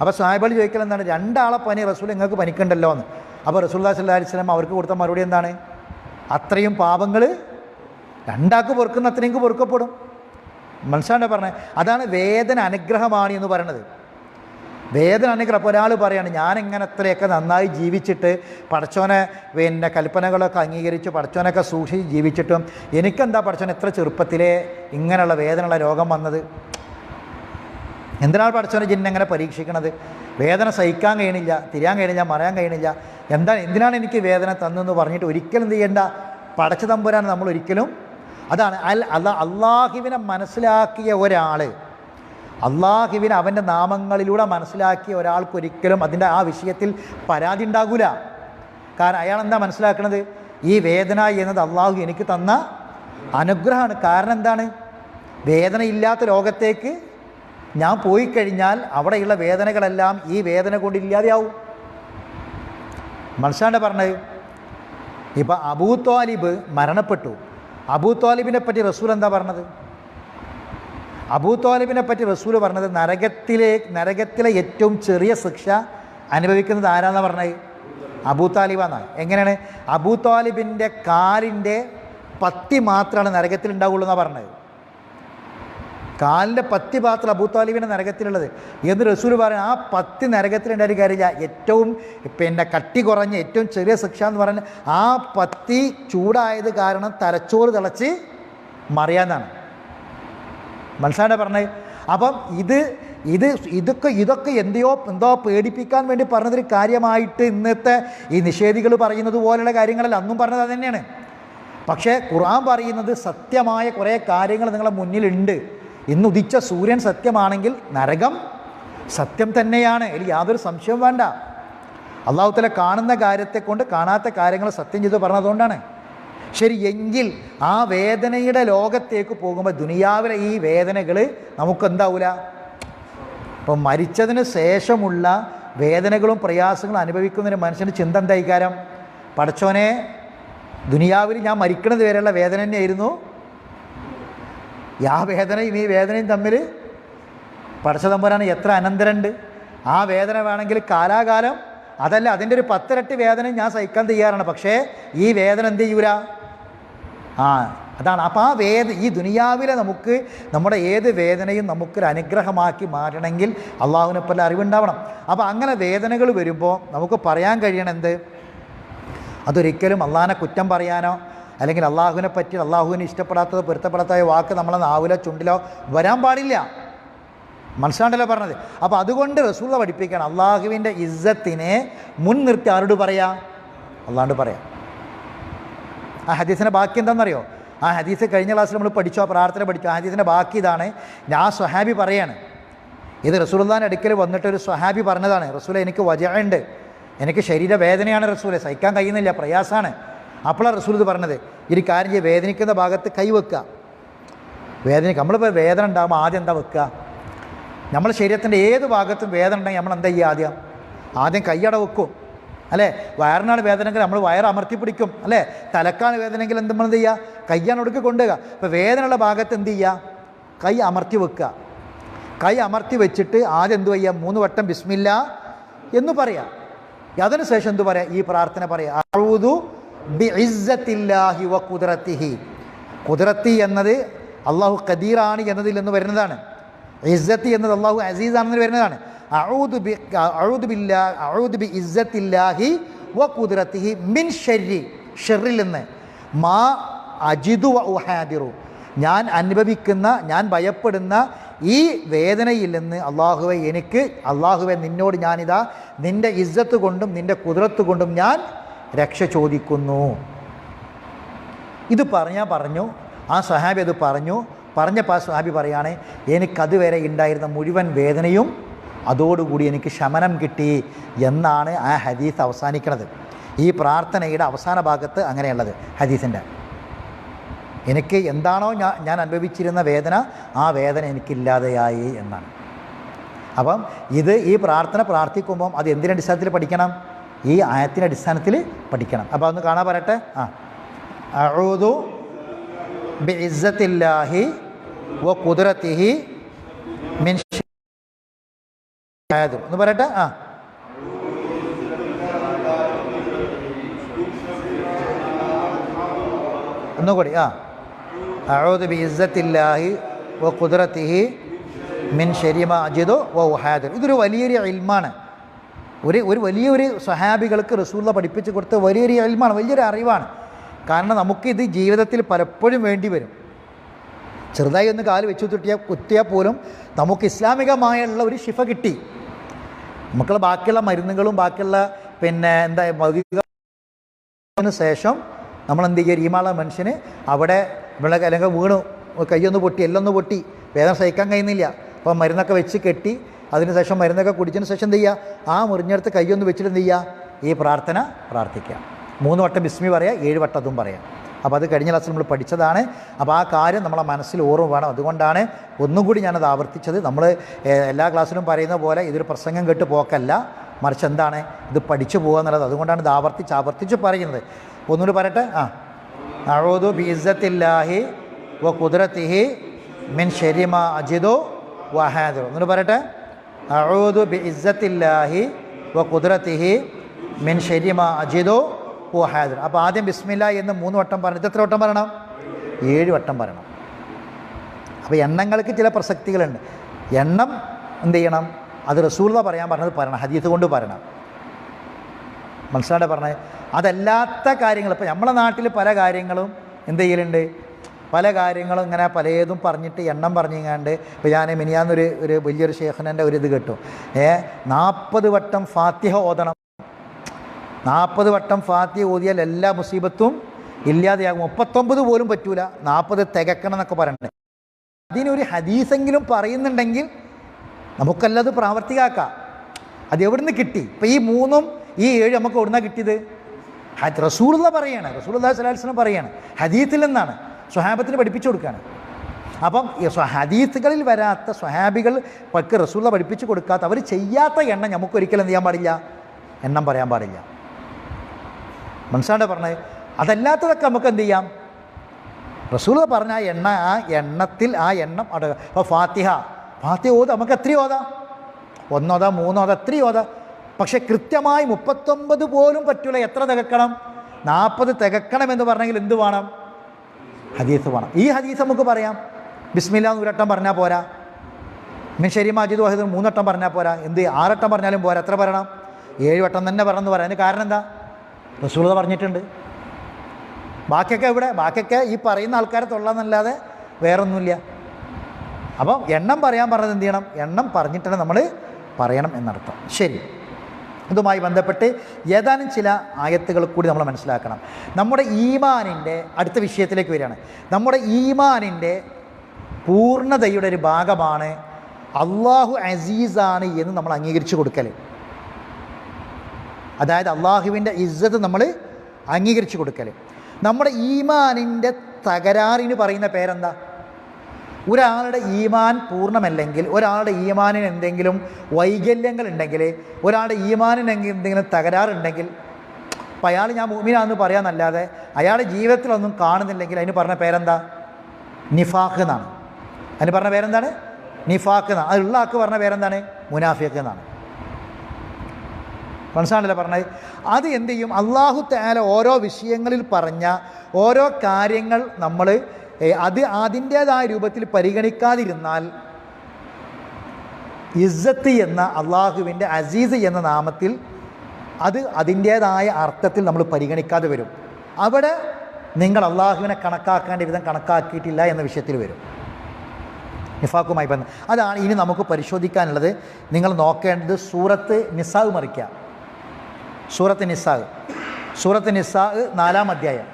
അപ്പോൾ സാഹിബാൾ ചോദിക്കൽ എന്താണ്? 2 ആളെ പനി റസൂൽ നിങ്ങൾക്ക് പനിക്കണ്ടല്ലോ എന്ന്. അപ്പോൾ റസൂലുള്ളാഹി സ്വല്ലല്ലാഹു അലൈഹി വസല്ലം അവർക്ക് കൊടുത്ത മറുപടി എന്താണ്? അത്രയും പാപങ്ങൾ 2 ആൾക്ക് പൊറുക്കുന്ന അത്രയും പൊറുക്കപ്പെടും. മനസ്സിലാണ്ടോ പറഞ്ഞത്? അതാണ് വേദന അനുഗ്രഹമാണ് എന്ന് പറയണത്. വേദന അനുഗ്രഹം. അപ്പോൾ ഒരാൾ പറയാണ് ഞാനിങ്ങനെ അത്രയൊക്കെ നന്നായി ജീവിച്ചിട്ട് പടച്ചോനെ കൽപ്പനകളൊക്കെ അംഗീകരിച്ച് പടച്ചോനൊക്കെ സൂക്ഷിച്ച് ജീവിച്ചിട്ടും എനിക്കെന്താ പടച്ചോൻ എത്ര ചെറുപ്പത്തിലേ ഇങ്ങനെയുള്ള വേദനയുള്ള രോഗം വന്നത്? എന്തിനാണ് പടച്ചോനെ ജിന്നെങ്ങനെ പരീക്ഷിക്കണത്? വേദന സഹിക്കാൻ കഴിയണില്ല, തിരിയാൻ കഴിയണില്ല, മറയാൻ കഴിയണില്ല. എന്തിനാണ് എനിക്ക് വേദന തന്നെന്ന് പറഞ്ഞിട്ട് ഒരിക്കലും എന്ത് ചെയ്യേണ്ട? പടച്ച തമ്പുരാൻ നമ്മൾ ഒരിക്കലും. അതാണ് അള്ളാഹുവിനെ മനസ്സിലാക്കിയ ഒരാൾ, അള്ളാഹുവിനെ അവൻ്റെ നാമങ്ങളിലൂടെ മനസ്സിലാക്കിയ ഒരാൾക്കൊരിക്കലും അതിൻ്റെ ആ വിഷയത്തിൽ പരാതി ഉണ്ടാകില്ല. കാരണം അയാൾ എന്താ മനസ്സിലാക്കുന്നത്? ഈ വേദന എന്നത് അള്ളാഹു എനിക്ക് തന്ന അനുഗ്രഹമാണ്. കാരണം എന്താണ്? വേദനയില്ലാത്ത ലോകത്തേക്ക് ഞാൻ പോയി കഴിഞ്ഞാൽ അവിടെയുള്ള വേദനകളെല്ലാം ഈ വേദന കൊണ്ട് ഇല്ലാതെയാവും. മനസ്സിലാണ്ട് പറഞ്ഞത്? ഇപ്പം അബൂ ത്വാലിബ് മരണപ്പെട്ടു. അബൂ ത്വാലിബിനെ പറ്റി റസൂൽ എന്താ പറഞ്ഞത്? അബൂ ത്വാലിബിനെ പറ്റി റസൂൽ പറഞ്ഞത് നരകത്തിലെ ഏറ്റവും ചെറിയ ശിക്ഷ അനുഭവിക്കുന്നത് ആരാന്നാ പറഞ്ഞത്? അബൂ താലിബാന്നാണ്. എങ്ങനെയാണ്? അബൂ ത്വാലിബിൻ്റെ കാലിൻ്റെ പത്തി മാത്രമാണ് നരകത്തിൽ ഉണ്ടാവുള്ളൂ എന്നാണ് പറഞ്ഞത്. കാലിൻ്റെ പത്തി മാത്രം അബൂ ത്വാലിബിൻ്റെ നരകത്തിലുള്ളത് എന്ന് റസൂൽ പറയുന്നത്. ആ പത്തി നരകത്തിലുണ്ടായിട്ട് കാര്യമില്ല. ഏറ്റവും കട്ടി കുറഞ്ഞ ഏറ്റവും ചെറിയ ശിക്ഷ എന്ന് പറഞ്ഞാൽ ആ പത്തി ചൂടായത് കാരണം തലച്ചോറ് തിളച്ച് മറിയാന്നാണ്. മനസ്സിലാണ്ട് പറഞ്ഞത്. അപ്പം ഇതൊക്കെ എന്തോ പേടിപ്പിക്കാൻ വേണ്ടി പറഞ്ഞതൊരു കാര്യമായിട്ട് ഇന്നത്തെ ഈ നിഷേധികൾ പറയുന്നത് പോലെയുള്ള കാര്യങ്ങളല്ല. അന്നും പറഞ്ഞത് അത് തന്നെയാണ്. പക്ഷേ ഖുർആൻ പറയുന്നത് സത്യമായ കുറേ കാര്യങ്ങൾ നിങ്ങളുടെ മുന്നിലുണ്ട്. ഇന്ന് ഉദിച്ച സൂര്യൻ സത്യമാണെങ്കിൽ നരകം സത്യം തന്നെയാണ്. ഇതിൽ യാതൊരു സംശയവും വേണ്ട. അള്ളാഹു തആല കാണുന്ന കാര്യത്തെ കൊണ്ട് കാണാത്ത കാര്യങ്ങൾ സത്യം ചെയ്ത് പറഞ്ഞതുകൊണ്ടാണ്. ശരി, എങ്കിൽ ആ വേദനയുടെ ലോകത്തേക്ക് പോകുമ്പോൾ ദുനിയാവിലെ ഈ വേദനകൾ നമുക്കെന്താവില്ല? ഇപ്പം മരിച്ചതിന് ശേഷമുള്ള വേദനകളും പ്രയാസങ്ങളും അനുഭവിക്കുന്നതിന് മനുഷ്യൻ്റെ ചിന്ത എന്താ ഇക്കാരം? പടച്ചോനെ, ദുനിയാവിൽ ഞാൻ മരിക്കുന്നത് വരെയുള്ള വേദന തന്നെയായിരുന്നു. ആ വേദനയും ഈ വേദനയും തമ്മിൽ പടച്ച തമ്പുരാന് എത്ര അനന്തരമുണ്ട്. ആ വേദന വേണമെങ്കിൽ കാലാകാലം, അതല്ല അതിൻ്റെ ഒരു 10 ഇരട്ടി വേദന ഞാൻ സഹിക്കാൻ തയ്യാറാണ്. പക്ഷേ ഈ വേദന എന്ത് ചെയ്യൂല? അതാണ്. അപ്പോൾ ഈ ദുനിയാവിലെ നമുക്ക് നമ്മുടെ ഏത് വേദനയും നമുക്കൊരു അനുഗ്രഹമാക്കി മാറ്റണമെങ്കിൽ അള്ളാഹുവിനെ പോലെ അറിവുണ്ടാവണം. അപ്പോൾ അങ്ങനെ വേദനകൾ വരുമ്പോൾ നമുക്ക് പറയാൻ കഴിയണം എന്ത്? അതൊരിക്കലും അള്ളാഹിനെ കുറ്റം പറയാനോ അല്ലെങ്കിൽ അള്ളാഹുവിനെ പറ്റി അള്ളാഹുവിന് ഇഷ്ടപ്പെടാത്തതോ പൊരുത്തപ്പെടാത്ത വാക്ക് നമ്മളെ നാവിലോ ചുണ്ടിലോ വരാൻ പാടില്ല. മനസ്സിലാണ്ടല്ലോ പറഞ്ഞത്. അപ്പോൾ അതുകൊണ്ട് റസൂൽ പഠിപ്പിക്കണം, അള്ളാഹുവിൻ്റെ ഇസ്സത്തിനെ മുൻനിർത്തി ആരോട് പറയാം? അള്ളാഹോട് പറയാം. ആ ഹദീസിൻ്റെ ബാക്കി എന്താണെന്നറിയോ? ആ ഹദീസ് കഴിഞ്ഞ ക്ലാസ്സിൽ നമ്മൾ പഠിച്ചു, ആ പ്രാർത്ഥന പഠിച്ചു. ആ ഹദീസിൻ്റെ ബാക്കി ഇതാണ്. ഞാൻ സ്വഹാബി പറയാണ്, ഇത് റസൂലുള്ളാഹിന്റെ അടുക്കൽ വന്നിട്ടൊരു സ്വഹാബി പറഞ്ഞതാണ്. റസൂലെ, എനിക്ക് വജഅുണ്ട്, എനിക്ക് ശരീരവേദനയാണ് റസൂലെ, സഹിക്കാൻ കഴിയുന്നില്ല, പ്രയാസമാണ്. അപ്പോഴാണ് റസൂൽ ഇത് പറഞ്ഞത്, ഒരു കാര്യം ചെയ്യുക, വേദനിക്കുന്ന ഭാഗത്ത് കൈവെക്കുക. നമ്മളിപ്പോൾ വേദന ഉണ്ടാകുമ്പോൾ ആദ്യം എന്താ വെക്കുക? നമ്മൾ ശരീരത്തിൻ്റെ ഏത് ഭാഗത്തും വേദന ഉണ്ടെങ്കിൽ നമ്മൾ എന്താ ചെയ്യുക? ആദ്യം കൈയട വെക്കും, അല്ലേ? വയറിനാണ് വേദനയെങ്കിൽ നമ്മൾ വയറ് അമർത്തി പിടിക്കും, അല്ലേ? തലക്കാണ് വേദനയെങ്കിൽ നമ്മൾ എന്ത് ചെയ്യുക? കയ്യാണ് ഒടുക്കി കൊണ്ടുപോകുക. ഇപ്പോൾ വേദനയുള്ള ഭാഗത്ത് എന്ത് ചെയ്യുക? കൈ അമർത്തി വെക്കുക. കൈ അമർത്തി വെച്ചിട്ട് ആദ്യം എന്ത് ചെയ്യുക? 3 വട്ടം ബിസ്മില്ല എന്ന് പറയാം. അതിനുശേഷം എന്ത് പറയാം? ഈ പ്രാർത്ഥന പറയാം, അഊദു ബിഇസ്സത്തില്ലാഹി വ ഖുദ്റത്തിഹി. ഖുദ്റത്തി എന്നത് അള്ളാഹു ഖദീറാണ് എന്നതിൽ നിന്ന് വരുന്നതാണ്. ഇസ്സത്തി എന്നത് അള്ളാഹു അസീസാണെന്ന് വരുന്നതാണ്. അഊദു ബിഇസ്സത്തില്ലാഹി വ ഖുദ്റത്തിഹി മിൻ ശർരി, ഷർറിൽ നിന്ന്, മാ അജിദു വ ഉഹാദിറു, ഞാൻ അനുഭവിക്കുന്ന, ഞാൻ ഭയപ്പെടുന്ന ഈ വേദനയിൽ നിന്ന് അള്ളാഹുവെ നിന്നോട് ഞാനിതാ നിൻ്റെ ഇസ്സത്ത് കൊണ്ടും നിൻ്റെ ഖുദ്റത്ത് കൊണ്ടും ഞാൻ രക്ഷ ചോദിക്കുന്നു. ഇത് പറഞ്ഞു. ആ സ്വഹാബി അത് പറഞ്ഞപ്പോൾ ആ സ്വഹാബി പറയാണ്, എനിക്കതുവരെ ഉണ്ടായിരുന്ന മുഴുവൻ വേദനയും അതോടുകൂടി എനിക്ക് ശമനം കിട്ടി എന്നാണ് ആ ഹദീസ് അവസാനിക്കുന്നത്. ഈ പ്രാർത്ഥനയുടെ അവസാന ഭാഗത്ത് അങ്ങനെയുള്ളത് ഹദീസിൻ്റെ. എനിക്ക് എന്താണോ ഞാൻ അനുഭവിച്ചിരുന്ന വേദന, ആ വേദന എനിക്കില്ലാതെയായി എന്നാണ്. അപ്പം ഈ പ്രാർത്ഥന പ്രാർത്ഥിക്കുമ്പം അത് എന്തിൻ്റെ അടിസ്ഥാനത്തിൽ പഠിക്കണം? ഈ ആയത്തിൻ്റെ അടിസ്ഥാനത്തിൽ പഠിക്കണം. അപ്പോൾ ഒന്ന് കാണാൻ പറയട്ടെ. അഊദു ബിഇസ്സത്തില്ലാഹി വ ഖുദ്റത്തിഹി മിൻ ശർരി, ഒന്ന് പറയട്ടെ. ഒന്നുകൂടി. അഊദു ബിഇസ്സത്തില്ലാഹി വ ഖുദ്റത്തിഹി മിൻ ശർരി മാ അജിദു വ ഉഹാദിർ. ഇതൊരു വലിയൊരു ഇൽമാണ്. ഒരു വലിയൊരു സ്വഹാബികൾക്ക് റസൂലുള്ളാഹി പഠിപ്പിച്ച് കൊടുത്ത വലിയൊരു ഇൽമാണ്, വലിയൊരു അറിവാണ്. കാരണം നമുക്കിത് ജീവിതത്തിൽ പലപ്പോഴും വേണ്ടി വരും. ചെറുതായി ഒന്ന് കാല് വെച്ച് കുത്തിയാൽ പോലും നമുക്ക് ഇസ്ലാമികമായുള്ള ഒരു ശിഫ കിട്ടി. നമുക്കുള്ള ബാക്കിയുള്ള മരുന്നുകളും ബാക്കിയുള്ള ഭൗതിക ശേഷം നമ്മൾ എന്ത് ചെയ്യുക? ഈമാള മനുഷ്യന് അവിടെ അല്ലെങ്കിൽ വീണു, കൈയൊന്ന് പൊട്ടി, എല്ലൊന്ന് പൊട്ടി, വേദന സഹിക്കാൻ കഴിയുന്നില്ല. അപ്പോൾ മരുന്നൊക്കെ വെച്ച് കെട്ടി അതിനുശേഷം മരുന്നൊക്കെ കുടിച്ചതിന് ശേഷം എന്ത് ചെയ്യുക? ആ മുറിഞ്ഞെടുത്ത് കൈയൊന്ന് വെച്ചിട്ട് എന്ത് ചെയ്യുക? ഈ പ്രാർത്ഥന പ്രാർത്ഥിക്കുക. 3 വട്ടം ബിസ്മി പറയുക, 7 വട്ടം അതും പറയാം. അപ്പോൾ അത് കഴിഞ്ഞ ക്ലാസ്സിൽ നമ്മൾ പഠിച്ചതാണ്. അപ്പോൾ ആ കാര്യം നമ്മളെ മനസ്സിൽ ഓർമ്മ വേണം. അതുകൊണ്ടാണ് ഒന്നും കൂടി ഞാനത് ആവർത്തിച്ചത്. നമ്മൾ എല്ലാ ക്ലാസ്സിലും പറയുന്ന പോലെ ഇതൊരു പ്രസംഗം കേട്ട് പോക്കല്ല, മറിച്ച് എന്താണ് ഇത് പഠിച്ചു പോകുക എന്നുള്ളത്. അതുകൊണ്ടാണ് ഇത് ആവർത്തിച്ച് പറയുന്നത്. ഒന്നുകൂടി പറയട്ടെ. അഊദു ബിഇസ്സത്തില്ലാഹി വ ഖുദ്റതിഹി മിൻ ശർരി മാ അജിദു വ അഹാദിറു. എന്നിട്ട് പറയട്ടെ, അഊദു ബിഇസ്സത്തില്ലാഹി വ ഖുദ്റതിഹി മിൻ ശർരി മാ അജിദു വ അഹാദിറു. അപ്പോൾ ആദ്യം ബിസ്മില്ലാ എന്ന് 3 വട്ടം പറഞ്ഞിട്ട് എത്ര വട്ടം പറയണം? 7 വട്ടം പറയണം. അപ്പോൾ എണ്ണങ്ങൾക്ക് ചില പ്രസക്തികളുണ്ട്. എണ്ണം എന്ത് ചെയ്യണം? അത് റസൂലുള്ളാഹി പറയാൻ പറഞ്ഞത് പറയണം, ഹദീസ് കൊണ്ട് പറയണം. മനസ്സിലായിട്ട് പറഞ്ഞത്. അതല്ലാത്ത കാര്യങ്ങൾ, ഇപ്പോൾ നമ്മളെ നാട്ടിൽ പല കാര്യങ്ങളും എന്ത് ചെയ്യലുണ്ട്, പല കാര്യങ്ങളും ഇങ്ങനെ പലതും പറഞ്ഞിട്ട് എണ്ണം പറഞ്ഞിങ്ങാണ്ട്. ഇപ്പോൾ ഞാൻ മിനിയാന്നൊരു വലിയൊരു ഷേഖനൻ്റെ ഒരു ഇത് കേട്ടു, 40 വട്ടം ഫാത്തിഹ ഓതണം, 40 വട്ടം ഫാത്തിഹ ഓതിയാൽ എല്ലാ മുസീബത്തും ഇല്ലാതെയാകും, 39 പോലും പറ്റൂല, 40 തികക്കണം എന്നൊക്കെ പറയണ്ടേ. അതിനൊരു ഹദീസെങ്കിലും പറയുന്നുണ്ടെങ്കിൽ നമുക്കല്ലത് പ്രാവർത്തികമാക്കാം. അത് എവിടുന്ന് കിട്ടി? ഇപ്പോൾ ഈ 3ഉം ഈ 7 നമുക്ക് എവിടുന്നാണ് കിട്ടിയത്? റസൂലുള്ളാഹി പറയാണ്, റസൂലുള്ളാഹി സ്വല്ലല്ലാഹു അലൈഹി വസല്ലം പറയാണ്, ഹദീസിൽ നിന്നാണ്, സ്വഹാബത്തിന് പഠിപ്പിച്ചു കൊടുക്കുകയാണ്. അപ്പം ഹദീസുകളിൽ വരാത്ത, സ്വഹാബികൾ പക്ക് റസൂലുള്ളാഹി പഠിപ്പിച്ചു കൊടുക്കാത്ത, അവർ ചെയ്യാത്ത എണ്ണം നമുക്കൊരിക്കലും എന്ത് ചെയ്യാൻ പാടില്ല? എണ്ണം പറയാൻ പാടില്ല. മനസ്സിലാണ്ട് പറഞ്ഞത്. അതല്ലാത്തതൊക്കെ നമുക്ക് എന്ത് ചെയ്യാം? റസൂലുള്ളാഹി പറഞ്ഞ ആ എണ്ണത്തിൽ ആ എണ്ണം അടങ്ങുക. അപ്പോൾ ഫാത്തിഹ ഓതാം, നമുക്ക് എത്രയും ഓതാം, 1 ഓതാം, 3 ഓതാം, എത്രയും ഓതാം. പക്ഷെ കൃത്യമായി 39 പോലും പറ്റൂല. എത്ര തികക്കണം? 40 തികക്കണം എന്ന് പറഞ്ഞെങ്കിൽ എന്ത് വേണം? ഹദീസ് വേണം. ഈ ഹദീസ് നമുക്ക് പറയാം. ബിസ്മില്ലാ 1 വട്ടം പറഞ്ഞാൽ പോരാ, മിൻ ശർരി മാ അജിദു വ അഹാദിറു 3 വട്ടം പറഞ്ഞാൽ പോരാ, 6 വട്ടം പറഞ്ഞാലും പോരാ. എത്ര പറയണം? 7 വട്ടം തന്നെ പറയണമെന്ന് പറയാം. അതിന് കാരണം എന്താ? റസൂലുള്ളാഹി പറഞ്ഞിട്ടുണ്ട്. ബാക്കിയൊക്കെ ഇവിടെ, ബാക്കിയൊക്കെ ഈ പറയുന്ന ആൾക്കാരെ തൊള്ളാന്നല്ലാതെ വേറൊന്നുമില്ല. അപ്പം എണ്ണം പറയാൻ പറഞ്ഞത് എന്ത് ചെയ്യണം? എണ്ണം പറഞ്ഞിട്ടാണ് നമ്മൾ പറയണം എന്നർത്ഥം. ശരി, ഇതുമായി ബന്ധപ്പെട്ട് ഏതാനും ചില ആയത്തുകൾ കൂടി നമ്മൾ മനസ്സിലാക്കണം. നമ്മുടെ ഈമാനിൻ്റെ അടുത്ത വിഷയത്തിലേക്ക് വരികയാണ്. നമ്മുടെ ഈമാനിൻ്റെ പൂർണ്ണതയുടെ ഒരു ഭാഗമാണ് അള്ളാഹു അസീസാണ് എന്ന് നമ്മൾ അംഗീകരിച്ചു കൊടുക്കൽ. അതായത് അള്ളാഹുവിൻ്റെ ഇസ്സത്ത് നമ്മൾ അംഗീകരിച്ചു കൊടുക്കൽ. നമ്മുടെ ഈമാനിൻ്റെ തകരാറിന് പറയുന്ന പേരെന്താ? ഒരാളുടെ ഈമാൻ പൂർണ്ണമല്ലെങ്കിൽ, ഒരാളുടെ ഈമാനിന് എന്തെങ്കിലും വൈകല്യങ്ങൾ ഉണ്ടെങ്കിൽ, ഒരാളുടെ ഈമാനിന് എന്തെങ്കിലും തകരാറുണ്ടെങ്കിൽ, അപ്പോൾ അയാൾ ഞാൻ മുഅ്മിനാണെന്ന് പറയാമെന്നല്ലാതെ അയാളുടെ ജീവിതത്തിലൊന്നും കാണുന്നില്ലെങ്കിൽ അതിന് പറഞ്ഞ പേരെന്താ? നിഫാഖ് എന്നാണ്. അതിന് പറഞ്ഞ പേരെന്താണ്? നിഫാഖ് എന്നാണ്. അതുള്ള ആൾക്ക് പറഞ്ഞ പേരെന്താണ്? മുനാഫിഖ് എന്നാണ്. മനസ്സിലാണല്ലോ പറഞ്ഞത്. അത് എന്ത് ചെയ്യും? അല്ലാഹു തആല ഓരോ വിഷയങ്ങളിൽ പറഞ്ഞ ഓരോ കാര്യങ്ങൾ നമ്മൾ അത് അതിൻ്റേതായ രൂപത്തിൽ പരിഗണിക്കാതിരുന്നാൽ ഇസ്സത്ത് എന്ന അള്ളാഹുവിൻ്റെ അസീസ് എന്ന നാമത്തിൽ അത് അതിൻ്റേതായ അർത്ഥത്തിൽ നമ്മൾ പരിഗണിക്കാതെ വരും. അവിടെ നിങ്ങൾ അള്ളാഹുവിനെ കണക്കാക്കേണ്ട വിധം കണക്കാക്കിയിട്ടില്ല എന്ന വിഷയത്തിൽ വരും. നിഫാഖുമായി ബന്ധം അതാണ് ഇനി നമുക്ക് പരിശോധിക്കാനുള്ളത്. നിങ്ങൾ നോക്കേണ്ടത് സൂറത്ത് നിസാ മറിക്കുക. സൂറത്ത് നിസാ 4-ാം അധ്യായം.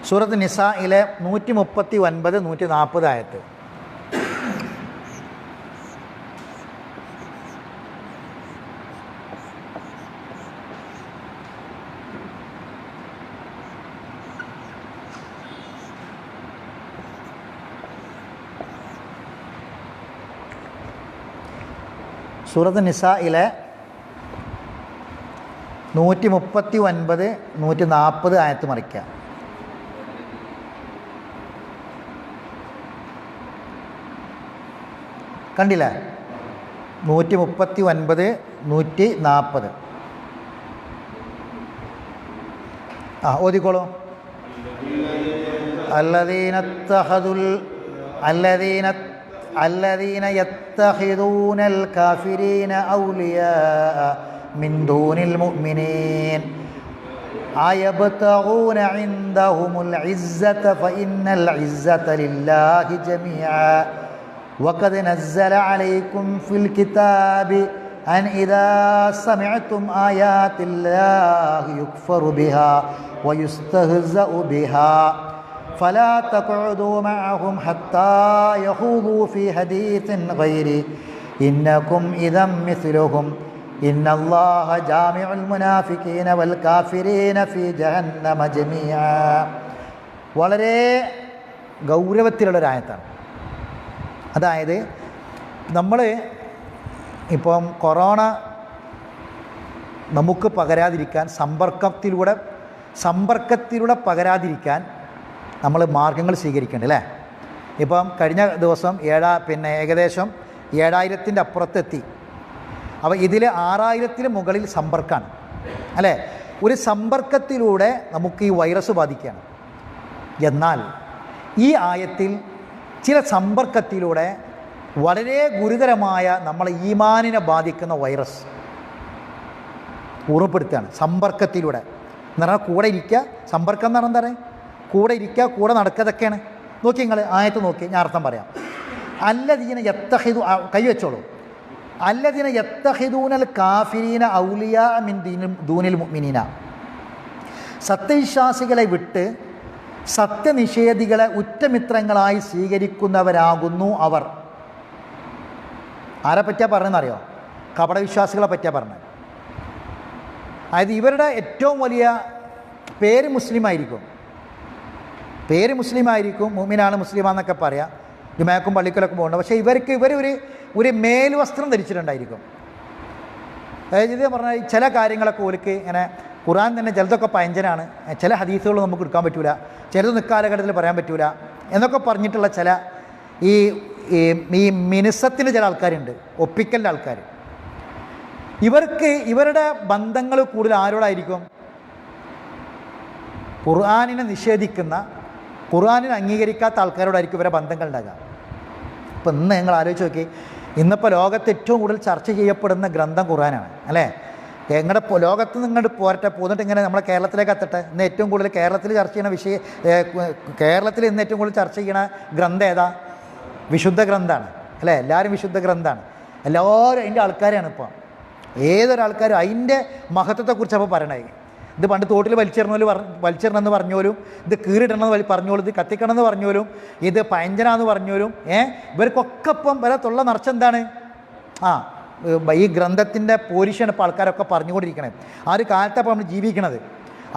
സൂറത്ത് നിസായിലെ 139, 140 ആയത്ത്. സൂറത്ത് നിസായിലെ 139, 140 ആയത്ത് മറിക്കുക. കണ്ടില്ലേ? 139, 140. ഓതിക്കോളൂ. الذين يتخذون الكافرين أولياء من دون المؤمنين أيبتغون عندهم العزة فإن العزة لله جميعا وقد نزل عليكم في الكتاب أن إذا سمعتم آيات الله يكفر بها ويستهزأ بها فلا تقعدوا معهم حتى يخوضوا في حديث غيره إنكم إذا مثلهم إن الله جامع المنافقين والكافرين في جهنم جميعا. വളരെ ഗൗരവത്തിലുള്ളൊരായത്താണ്. അതായത് നമ്മൾ ഇപ്പം കൊറോണ നമുക്ക് പകരാതിരിക്കാൻ സമ്പർക്കത്തിലൂടെ പകരാതിരിക്കാൻ നമ്മൾ മാർഗങ്ങൾ സ്വീകരിക്കേണ്ടത് അല്ലേ? ഇപ്പം കഴിഞ്ഞ ദിവസം ഏകദേശം 7000-ൻ്റെ അപ്പുറത്തെത്തി. അപ്പോൾ ഇതിൽ 6000-ന് മുകളിൽ സമ്പർക്കമാണ് അല്ലേ? ഒരു സമ്പർക്കത്തിലൂടെ നമുക്ക് ഈ വൈറസ് ബാധിക്കുകയാണ്. എന്നാൽ ഈ ആയത്തിൽ ചില സമ്പർക്കത്തിലൂടെ വളരെ ഗുരുതരമായ നമ്മളെ ഈമാനിനെ ബാധിക്കുന്ന വൈറസ് ഓർമ്മപ്പെടുത്തുകയാണ്. സമ്പർക്കത്തിലൂടെ എന്ന് പറഞ്ഞാൽ കൂടെ ഇരിക്കുക, സമ്പർക്കം എന്ന് പറഞ്ഞാൽ എന്താ? കൂടെ ഇരിക്കുക, കൂടെ നടക്കതൊക്കെയാണ്. നോക്കി നിങ്ങൾ ആയത്ത് നോക്കി, ഞാൻ അർത്ഥം പറയാം. അല്ലദീന യത്തഖിദു, കൈ വെച്ചോളൂ. അല്ലദീന യത്തഖിദൂനൽ കാഫിരീന ഔലിയാ മിൻ ദൂനിൽ മുഅ്മിനീന, സത്യവിശ്വാസികളെ വിട്ട് സത്യനിഷേധികളെ ഉറ്റമിത്രങ്ങളായി സ്വീകരിക്കുന്നവരാകുന്നു അവർ. ആരെ പറ്റിയാ പറഞ്ഞെന്നറിയോ? കപടവിശ്വാസികളെ പറ്റിയാ പറഞ്ഞത്. അതായത് ഇവരുടെ ഏറ്റവും വലിയ പേര് മുസ്ലിമായിരിക്കും, മുഅ്മിനാണ് മുസ്ലിമാന്നൊക്കെ പറയാം, ജുമാക്കും പള്ളിക്കലൊക്കെ പോകുന്നുണ്ട്. പക്ഷേ ഇവർ ഒരു മേൽവസ്ത്രം ധരിച്ചിട്ടുണ്ടായിരിക്കും. അതായത് ഇത് പറഞ്ഞാൽ ചില കാര്യങ്ങളൊക്കെ ഓർക്ക് ഇങ്ങനെ ഖുർആൻ തന്നെ ചിലതൊക്കെ പഴഞ്ചനാണ്, ചില ഹദീസുകൾ നമുക്ക് എടുക്കാൻ പറ്റൂല, ചിലത് നിക്കാലഘട്ടത്തിൽ പറയാൻ പറ്റൂല എന്നൊക്കെ പറഞ്ഞിട്ടുള്ള ചില ഈ മിനുസത്തിന് ചില ആൾക്കാരുണ്ട്, ഒപ്പിക്കലിൻ്റെ ആൾക്കാർ. ഇവരുടെ ബന്ധങ്ങൾ കൂടുതൽ ആരോടായിരിക്കും? ഖുർആനിനെ നിഷേധിക്കുന്ന, ഖുർആനിനെ അംഗീകരിക്കാത്ത ആൾക്കാരോടായിരിക്കും ഇവരെ ബന്ധങ്ങൾ ഉണ്ടാകുക. ഇപ്പം ഇന്ന് നിങ്ങൾ ആലോചിച്ച് നോക്കി, ഇന്നിപ്പോൾ ലോകത്ത് ഏറ്റവും കൂടുതൽ ചർച്ച ചെയ്യപ്പെടുന്ന ഗ്രന്ഥം ഖുർആനാണ് അല്ലേ? ലോകത്ത് നിങ്ങോട്ട് പോന്നിട്ട് ഇങ്ങനെ നമ്മളെ കേരളത്തിലേക്ക് എത്തട്ടെ. ഇന്ന് ഏറ്റവും കൂടുതൽ കേരളത്തിൽ ചർച്ച ചെയ്യുന്ന കേരളത്തിൽ ഇന്ന് ഏറ്റവും കൂടുതൽ ചർച്ച ചെയ്യുന്ന ഗ്രന്ഥം ഏതാ? വിശുദ്ധ ഗ്രന്ഥമാണ് അല്ലേ? എല്ലാവരും വിശുദ്ധ ഗ്രന്ഥമാണ്, എല്ലാവരും അതിൻ്റെ ആൾക്കാരാണ്. ഇപ്പോൾ ഏതൊരാൾക്കാരും അതിൻ്റെ മഹത്വത്തെക്കുറിച്ച് അപ്പോൾ പറയണേ. ഇത് പണ്ട് തോട്ടിൽ വലിച്ചെറിയണമെന്ന് പറഞ്ഞോലും, ഇത് കീറിടണമെന്ന് പറഞ്ഞോലും, ഇത് കത്തിക്കണമെന്ന് പറഞ്ഞോലും, ഇത് പയഞ്ചനാന്ന് പറഞ്ഞോലും, ഇവർക്കൊക്കെ ഇപ്പം വരെ തൊള്ള നിറച്ചെന്താണ്? ഈ ഗ്രന്ഥത്തിൻ്റെ പോരിഷാണ് ഇപ്പോൾ ആൾക്കാരൊക്കെ പറഞ്ഞുകൊണ്ടിരിക്കണേ. ആ ഒരു കാലത്തപ്പോൾ നമ്മൾ ജീവിക്കണത്.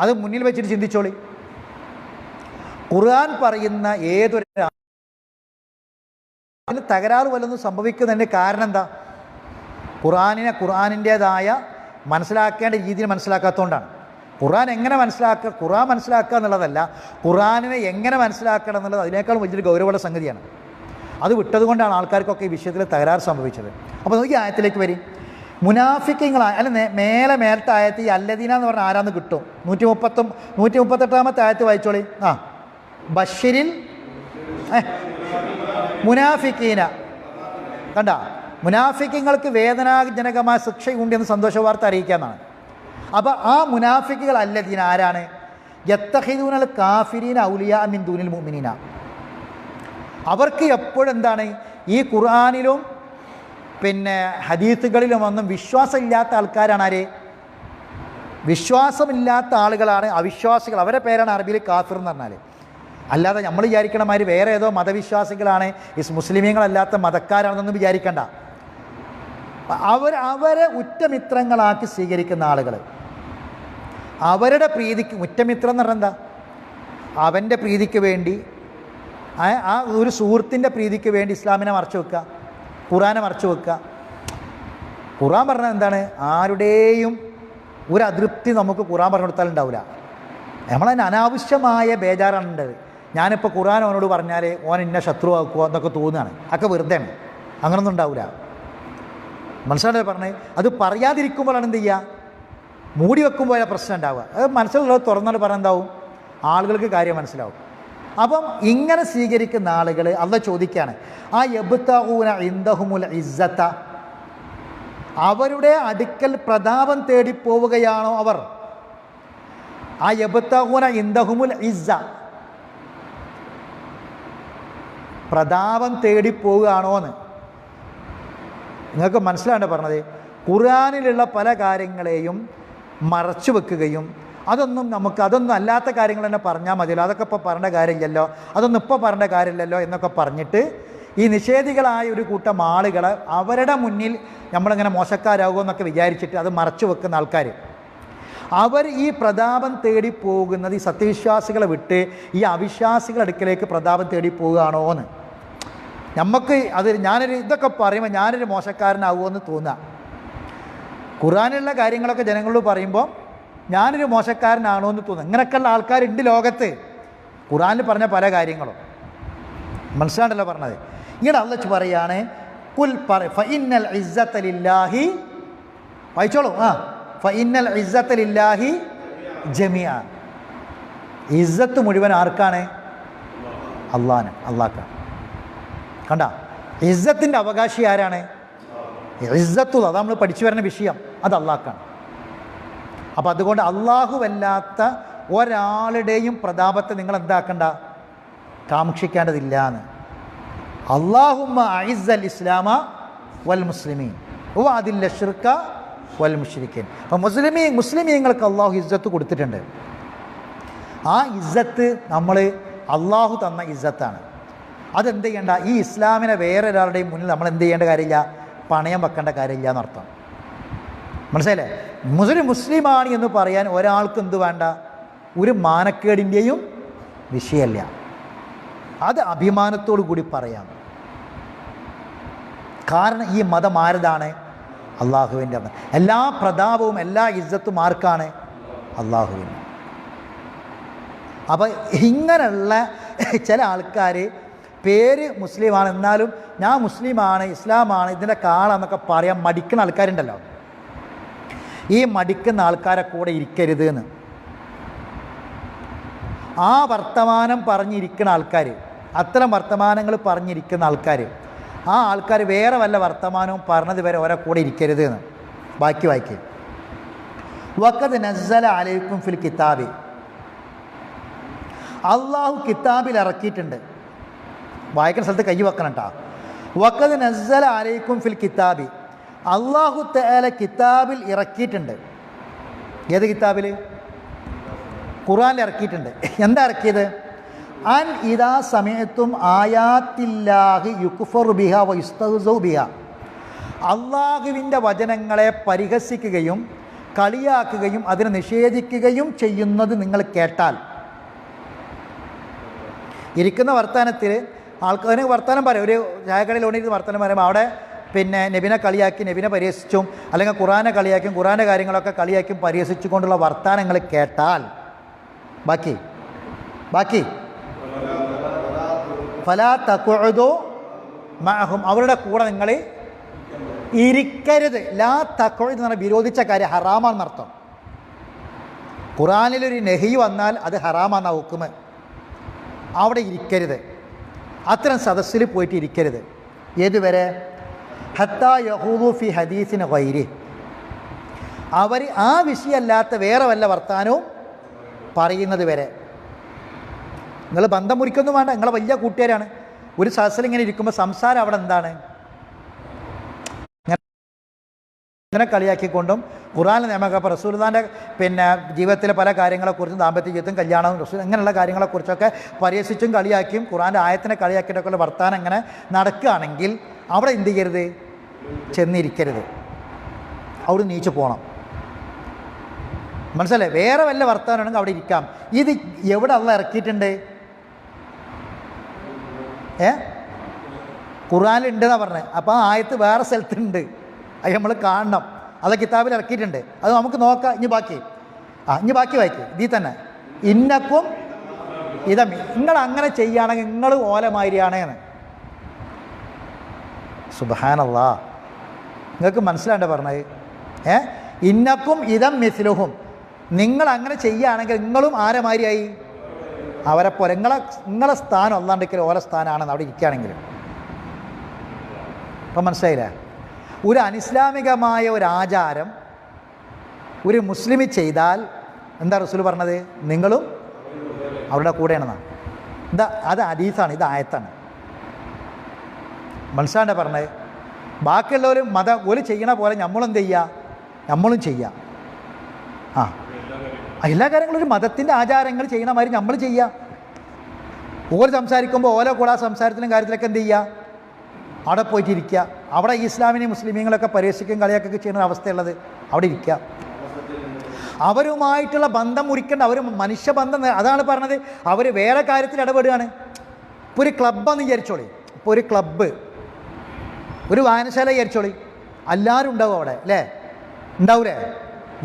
അത് മുന്നിൽ വെച്ചിട്ട് ചിന്തിച്ചോളി. ഖുർആൻ പറയുന്ന ഏതൊരു തകരാറ് വല്ലതും സംഭവിക്കുന്നതിൻ്റെ കാരണം എന്താ? ഖുർആനിൻ്റേതായ മനസ്സിലാക്കേണ്ട രീതിയിൽ മനസ്സിലാക്കാത്തതുകൊണ്ടാണ്. ഖുർആൻ മനസ്സിലാക്കുക എന്നുള്ളതല്ല, ഖുർആനിനെ എങ്ങനെ മനസ്സിലാക്കണം എന്നുള്ളത് അതിനേക്കാളും വലിയൊരു ഗൗരവമുള്ള സംഗതിയാണ്. അത് വിട്ടതുകൊണ്ടാണ് ആൾക്കാർക്കൊക്കെ ഈ വിഷയത്തിൽ തകരാറ് സംഭവിച്ചത്. അപ്പോൾ ഈ ആയത്തിലേക്ക് വരും. മുനാഫിക്കങ്ങളായ മേലത്തെ ആയത്ത് ഈ അല്ലദീന എന്ന് പറഞ്ഞാൽ ആരാന്ന് കിട്ടും. 138-ാമത്തെ ആയത്ത് വായിച്ചോളി. ബഷീരിൽ മുനാഫിക്കീന, കണ്ട, മുനാഫിക്കങ്ങൾക്ക് വേദനാജനകമായ ശിക്ഷയുണ്ടെന്ന് സന്തോഷ വാർത്ത അറിയിക്കാമെന്നാണ്. അപ്പോൾ ആ മുനാഫിക്കുകൾ അല്ലദീന ആരാണ്? യത്തഖിദൂനൽ കാഫിരീന ഔലിയാ മിൻ ദൂനിൽ മുഅ്മിനീന. അവർക്ക് എപ്പോഴെന്താണ് ഈ ഖുർആനിലും ഹദീസുകളിലും ഒന്നും വിശ്വാസമില്ലാത്ത ആൾക്കാരാണ്. ആര്? വിശ്വാസമില്ലാത്ത ആളുകളാണ് അവിശ്വാസികൾ. അവരുടെ പേരാണ് അറബിയിൽ കാഫിർ എന്ന് പറഞ്ഞാൽ. അല്ലാതെ നമ്മൾ വിചാരിക്കണമാതിരി വേറെ ഏതോ മതവിശ്വാസികളാണ്, മുസ്ലിമീങ്ങളല്ലാത്ത മതക്കാരാണെന്നൊന്നും വിചാരിക്കണ്ട. അവരെ ഉറ്റമിത്രങ്ങളാക്കി സ്വീകരിക്കുന്ന ആളുകൾ, അവരുടെ പ്രീതിക്ക്, ഉറ്റമിത്രം എന്ന് പറഞ്ഞാൽ എന്താ? അവൻ്റെ പ്രീതിക്ക് വേണ്ടി, ആ ഒരു സുഹൃത്തിൻ്റെ പ്രീതിക്ക് വേണ്ടി ഇസ്ലാമിനെ മറച്ചു വെക്കുക, ഖുർആനെ മറച്ചു വെക്കുക. ഖുർആൻ പറഞ്ഞാൽ എന്താണ്? ആരുടെയും ഒരു അതൃപ്തി നമുക്ക് ഖുർആൻ പറഞ്ഞു കൊടുത്താൽ ഉണ്ടാവില്ല. നമ്മളതിന് അനാവശ്യമായ ബേജാറാണ് ഉണ്ടത്. ഞാനിപ്പോൾ ഖുർആൻ അവനോട് പറഞ്ഞാൽ ഓൻ ഇന്ന ശത്രുവാക്കുക എന്നൊക്കെ തോന്നുകയാണ്. അതൊക്കെ വെറുതെയാണ്, അങ്ങനൊന്നും ഉണ്ടാവില്ല. മനസ്സിലായി പറഞ്ഞത്? അത് പറയാതിരിക്കുമ്പോഴാണ് എന്ത് ചെയ്യുക? മൂടി വെക്കുമ്പോഴാണ് പ്രശ്നം ഉണ്ടാവുക. അത് മനസ്സിലുള്ളത് തുറന്നാൽ പറഞ്ഞാൽ എന്താവും? ആളുകൾക്ക് കാര്യം മനസ്സിലാവും. അപ്പം ഇങ്ങനെ സ്വീകരിക്കുന്ന ആളുകൾ അള്ളാഹ് ചോദിക്കുകയാണ്, ആ യബ്തഗൂന ഇൻദഹുമുൽ ഇസ്സത, അവരുടെ അടുക്കൽ പ്രതാപം തേടിപ്പോവുകയാണോ അവർ? ആ യബ്തഗൂന ഇൻദഹുമുൽ ഇസ്സ, പ്രതാപം തേടിപ്പോവുകയാണോ എന്ന് നിങ്ങൾക്ക് മനസ്സിലാണ് പറഞ്ഞത്. ഖുർആനിലുള്ള പല കാര്യങ്ങളെയും മറച്ചു വെക്കുകയും അതൊന്നും അല്ലാത്ത കാര്യങ്ങൾ തന്നെ പറഞ്ഞാൽ മതിയല്ലോ, അതൊക്കെ ഇപ്പോൾ പറഞ്ഞ കാര്യമില്ലല്ലോ, അതൊന്നും ഇപ്പോൾ പറഞ്ഞ കാര്യമില്ലല്ലോ എന്നൊക്കെ പറഞ്ഞിട്ട് ഈ നിഷേധികളായ ഒരു കൂട്ടം ആളുകൾ അവരുടെ മുന്നിൽ നമ്മളിങ്ങനെ മോശക്കാരാകുമെന്നൊക്കെ വിചാരിച്ചിട്ട് അത് മറച്ചു വെക്കുന്ന ആൾക്കാർ, അവർ ഈ പ്രതാപം തേടി പോകുന്നത് ഈ സത്യവിശ്വാസികളെ വിട്ട് ഈ അവിശ്വാസികളുടെ അടുക്കലേക്ക് പ്രതാപം തേടി പോവുകയാണോ എന്ന് നമുക്ക് ഇതൊക്കെ പറയുമ്പോൾ ഞാനൊരു മോശക്കാരനാകുമെന്ന് തോന്നുക. ഖുർആനിലുള്ള കാര്യങ്ങളൊക്കെ ജനങ്ങളോട് പറയുമ്പോൾ ഞാനൊരു മോശക്കാരനാണോ എന്ന് തോന്നുന്നു. ഇങ്ങനെയൊക്കെയുള്ള ആൾക്കാരുണ്ട് ലോകത്ത്. ഖുർആനിൽ പറഞ്ഞ പല കാര്യങ്ങളും മനസ്സിലാണ്ടല്ലോ പറഞ്ഞത്. ഇങ്ങനെ അള്ളാഹു പറയാണ് കുൽ ഫഇന്നൽ ഇസ്സത ലില്ലാഹി, വായിച്ചോളൂ. ഫഇന്നൽ ഇസ്സത ലില്ലാഹി ജമിഅ. ഇസ്സത്ത് മുഴുവൻ ആർക്കാണ്? അള്ളാഹ്ന്, അള്ളാഹ്ക്കാണ്. കണ്ട, ഇസ്സത്തിൻ്റെ അവകാശി ആരാണ്? ഇസ്സത്തുള്ള, അത് നമ്മൾ പഠിച്ചു വരുന്ന വിഷയം, അത് അള്ളാഹ്ക്കാണ്. അപ്പം അതുകൊണ്ട് അല്ലാത്ത ഒരാളുടെയും പ്രതാപത്തെ നിങ്ങൾ എന്താക്കണ്ട, കാക്ഷിക്കേണ്ടതില്ല എന്ന്. അല്ലാഹുമ്മ അഇസ്സൽ ഇസ്ലാമ വൽ മുസ്ലിമീൻ വഅദില്ല ശിർക വൽ മുശ്രിക്കീൻ. അപ്പം മുസ്ലിമീങ്ങൾക്ക് അള്ളാഹു ഇസ്സത്ത് കൊടുത്തിട്ടുണ്ട്. ആ ഇസ്സത്ത് നമ്മൾ അള്ളാഹു തന്ന ഇസ്സത്താണ്. അതെന്ത് ചെയ്യേണ്ട, ഈ ഇസ്ലാമിനെ വേറെ ഒരാളുടെയും മുന്നിൽ നമ്മൾ എന്ത് ചെയ്യേണ്ട കാര്യമില്ല, പണയം വെക്കേണ്ട കാര്യമില്ല എന്നർത്ഥം. മനസ്സിലായില്ലേ? മുസ്ലിമാണ് എന്ന് പറയാൻ ഒരാൾക്ക് എന്ത് വേണ്ട, ഒരു മാനക്കേടിൻ്റെയും വിഷയമല്ല. അത് അഭിമാനത്തോടു കൂടി പറയാം. കാരണം ഈ മതം ആരതാണ്? അള്ളാഹുവിൻ്റെ. എല്ലാ പ്രതാപവും എല്ലാ ഇസ്സത്തും ആർക്കാണ്? അള്ളാഹുവിന്. അപ്പം ഇങ്ങനെയുള്ള ചില ആൾക്കാർ പേര് മുസ്ലിമാണ്, എന്നാലും ഞാൻ മുസ്ലിമാണ്, ഇസ്ലാമാണ്, ഇതിൻ്റെ കാളെന്നൊക്കെ പറയാൻ മടിക്കുന്ന ആൾക്കാരുണ്ടല്ലോ. ഈ മടിക്കുന്ന ആൾക്കാരെ കൂടെ ഇരിക്കരുത് എന്ന്. ആ വർത്തമാനം പറഞ്ഞിരിക്കുന്ന ആൾക്കാർ, അത്തരം വർത്തമാനങ്ങൾ പറഞ്ഞിരിക്കുന്ന ആൾക്കാർ, ആ ആൾക്കാർ വേറെ വല്ല വർത്തമാനവും പറഞ്ഞത് വരെ ഓരോ കൂടെ ഇരിക്കരുത് എന്ന്. ബാക്കി വായിക്കും. വഖദ് നസ്സല അലൈക്കും ഫിൽ കിതാബി, അള്ളാഹു കിതാബിൽ ഇറക്കിയിട്ടുണ്ട്. വായിക്കുന്ന സ്ഥലത്ത് കൈ വെക്കണം കേട്ടോ. വഖദ് നസ്സല അലൈക്കും ഫിൽ കിതാബി, അള്ളാഹു തആല കിതാബിൽ ഇറക്കിയിട്ടുണ്ട്. ഏത് കിതാബിൽ? ഖുർആനിൽ ഇറക്കിയിട്ടുണ്ട്. എന്താ ഇറക്കിയത്? അൻ ഇദാ സമയത്തും ആയാത്തില്ലാഹി യുക്ഫറു ബിഹാ വയുസ്തഹ്സഉ ബിഹാ, അള്ളാഹുവിൻ്റെ വചനങ്ങളെ പരിഹസിക്കുകയും കളിയാക്കുകയും അതിനെ നിഷേധിക്കുകയും ചെയ്യുന്നത് നിങ്ങൾ കേട്ടാൽ. ഇരിക്കുന്ന വർത്തമാനത്തിൽ ആൾക്കാർ വർത്തമാനം പറയും. ഒരു ചായക്കടയിൽ ഓടിയിരുന്ന് വർത്തമാനം പറയുമ്പോൾ അവിടെ പിന്നെ നബിനെ കളിയാക്കി, നബിനെ പരിഹസിച്ചും അല്ലെങ്കിൽ ഖുർആനെ കളിയാക്കും, ഖുർആൻ്റെ കാര്യങ്ങളൊക്കെ കളിയാക്കും പരിഹസിച്ചു കൊണ്ടുള്ള വർത്തമാനങ്ങൾ കേട്ടാൽ, ബാക്കി ഫലാ തഖഉദു മഅഹും, അവരുടെ കൂടെ നിങ്ങൾ ഇരിക്കരുത്. ലാ തഖഉദ് എന്ന് പറഞ്ഞാൽ വിരോധിച്ച കാര്യം ഹറാമാണെന്നർത്ഥം. ഖുർആനിലൊരു നഹി വന്നാൽ അത് ഹറാമാണെന്ന ഹുക്മ്. അവിടെ ഇരിക്കരുത്, അത്തരം സദസ്സിൽ പോയിട്ട് ഇരിക്കരുത്. ഏതുവരെ? ഹത്താ യഖൂദു ഫി ഹദീസിന് ഗൈരി, അവർ ആ വിഷയമല്ലാത്ത വേറെ വല്ല വർത്താനവും പറയുന്നത് വരെ. നിങ്ങൾ ബന്ധം മുറിക്കൊന്നും വേണ്ട, നിങ്ങളെ വലിയ കൂട്ടുകാരാണ്. ഒരു സദസ്സിൽ ഇങ്ങനെ ഇരിക്കുമ്പോൾ സംസാരം അവിടെ എന്താണ്? ഇങ്ങനെ കളിയാക്കിക്കൊണ്ടും ഖുർആനിലെ നിയമങ്ങൾ, റസൂലുള്ളാഹിൻ്റെ പിന്നെ ജീവിതത്തിലെ പല കാര്യങ്ങളെക്കുറിച്ചും, ദാമ്പത്യ ജീവിതം, കല്യാണവും, റസൂൽ ഇങ്ങനെയുള്ള കാര്യങ്ങളെക്കുറിച്ചൊക്കെ പരിഹസിച്ചും കളിയാക്കിയും ഖുർആൻ്റെ ആയത്തിനെ കളിയാക്കിയിട്ടൊക്കെയുള്ള വർത്താനം ഇങ്ങനെ നടക്കുകയാണെങ്കിൽ അവിടെ എന്ത് ചെയ്യരുത്? ചെന്നിരിക്കരുത്, അവിടെ നീച്ചു പോകണം. മനസ്സിലല്ലേ? വേറെ വല്ല വർത്താനമാണെങ്കിൽ അവിടെ ഇരിക്കാം. ഇത് എവിടെ അള്ളാഹ് ഇറക്കിയിട്ടുണ്ട്? ഖുർആനിലുണ്ടെന്നാണ് പറഞ്ഞത്. അപ്പോൾ ആ ആയത്ത് വേറെ സ്ഥലത്തുണ്ട്, അത് നമ്മൾ കാണണം. അത് കിതാബിൽ ഇറക്കിയിട്ടുണ്ട്, അത് നമുക്ക് നോക്കാം. ഇനി ബാക്കി വായിക്കും. ഇതിൽ തന്നെ ഇന്നക്കും ഇതമ്മി, നിങ്ങൾ അങ്ങനെ ചെയ്യുകയാണെങ്കിൽ നിങ്ങൾ ഓലമാതിരിയാണ് എന്ന്. സുബ്ഹാനല്ലാഹ്, നിങ്ങൾക്ക് മനസ്സിലാണ്ട് പറഞ്ഞത്? ഇന്നക്കും ഇതം മിസ്ലുഹും, നിങ്ങൾ അങ്ങനെ ചെയ്യുകയാണെങ്കിൽ നിങ്ങളും ആരെമാതിരിയായി? അവരെ പോലെ. നിങ്ങളെ സ്ഥാനം അല്ലാണ്ടെങ്കിൽ ഓരോ സ്ഥാനമാണെന്ന് അവിടെ ഇരിക്കുകയാണെങ്കിൽ. അപ്പം മനസ്സിലായില്ലേ? ഒരു അനിസ്ലാമികമായ ഒരു ആചാരം ഒരു മുസ്ലിമി ചെയ്താൽ എന്താ റസൂൽ പറഞ്ഞത്? നിങ്ങളും അവരുടെ കൂടെയാണെന്നാണ്. അത് ഹദീസാണ്, ഇത് ആയത്താണ്. മനസ്സിലാണ്ട് പറഞ്ഞത്? ബാക്കിയുള്ളവർ ഒരു ചെയ്യണ പോലെ നമ്മളെന്ത് ചെയ്യുക? നമ്മളും ചെയ്യുക. എല്ലാ കാര്യങ്ങളും ഒരു മതത്തിൻ്റെ ആചാരങ്ങൾ ചെയ്യണ മാതിരി നമ്മൾ ചെയ്യുക. ഓരോ സംസാരിക്കുമ്പോൾ ഓരോ കൂടെ സംസാരത്തിലും കാര്യത്തിലൊക്കെ എന്ത് ചെയ്യുക? അവിടെ പോയിട്ടിരിക്കുക. അവിടെ ഇസ്ലാമിനെയും മുസ്ലിമീങ്ങളൊക്കെ പരിഹസിക്കുകയും കളിയാക്കുകയൊക്കെ ചെയ്യുന്ന അവസ്ഥയുള്ളത്, അവിടെ ഇരിക്കുക. അവരുമായിട്ടുള്ള ബന്ധം മുറിക്കേണ്ട, അവർ മനുഷ്യബന്ധം, അതാണ് പറഞ്ഞത്. അവർ വേറെ കാര്യത്തിൽ ഇടപെടുകയാണ്. ഇപ്പോൾ ഒരു ക്ലബ്ബെന്ന് വിചാരിച്ചോളി, ഇപ്പോൾ ഒരു ക്ലബ്ബ്, ഒരു വായനശാല വിചാരിച്ചോളി, എല്ലാവരും ഉണ്ടാവും അവിടെ അല്ലേ? ഉണ്ടാവൂലേ?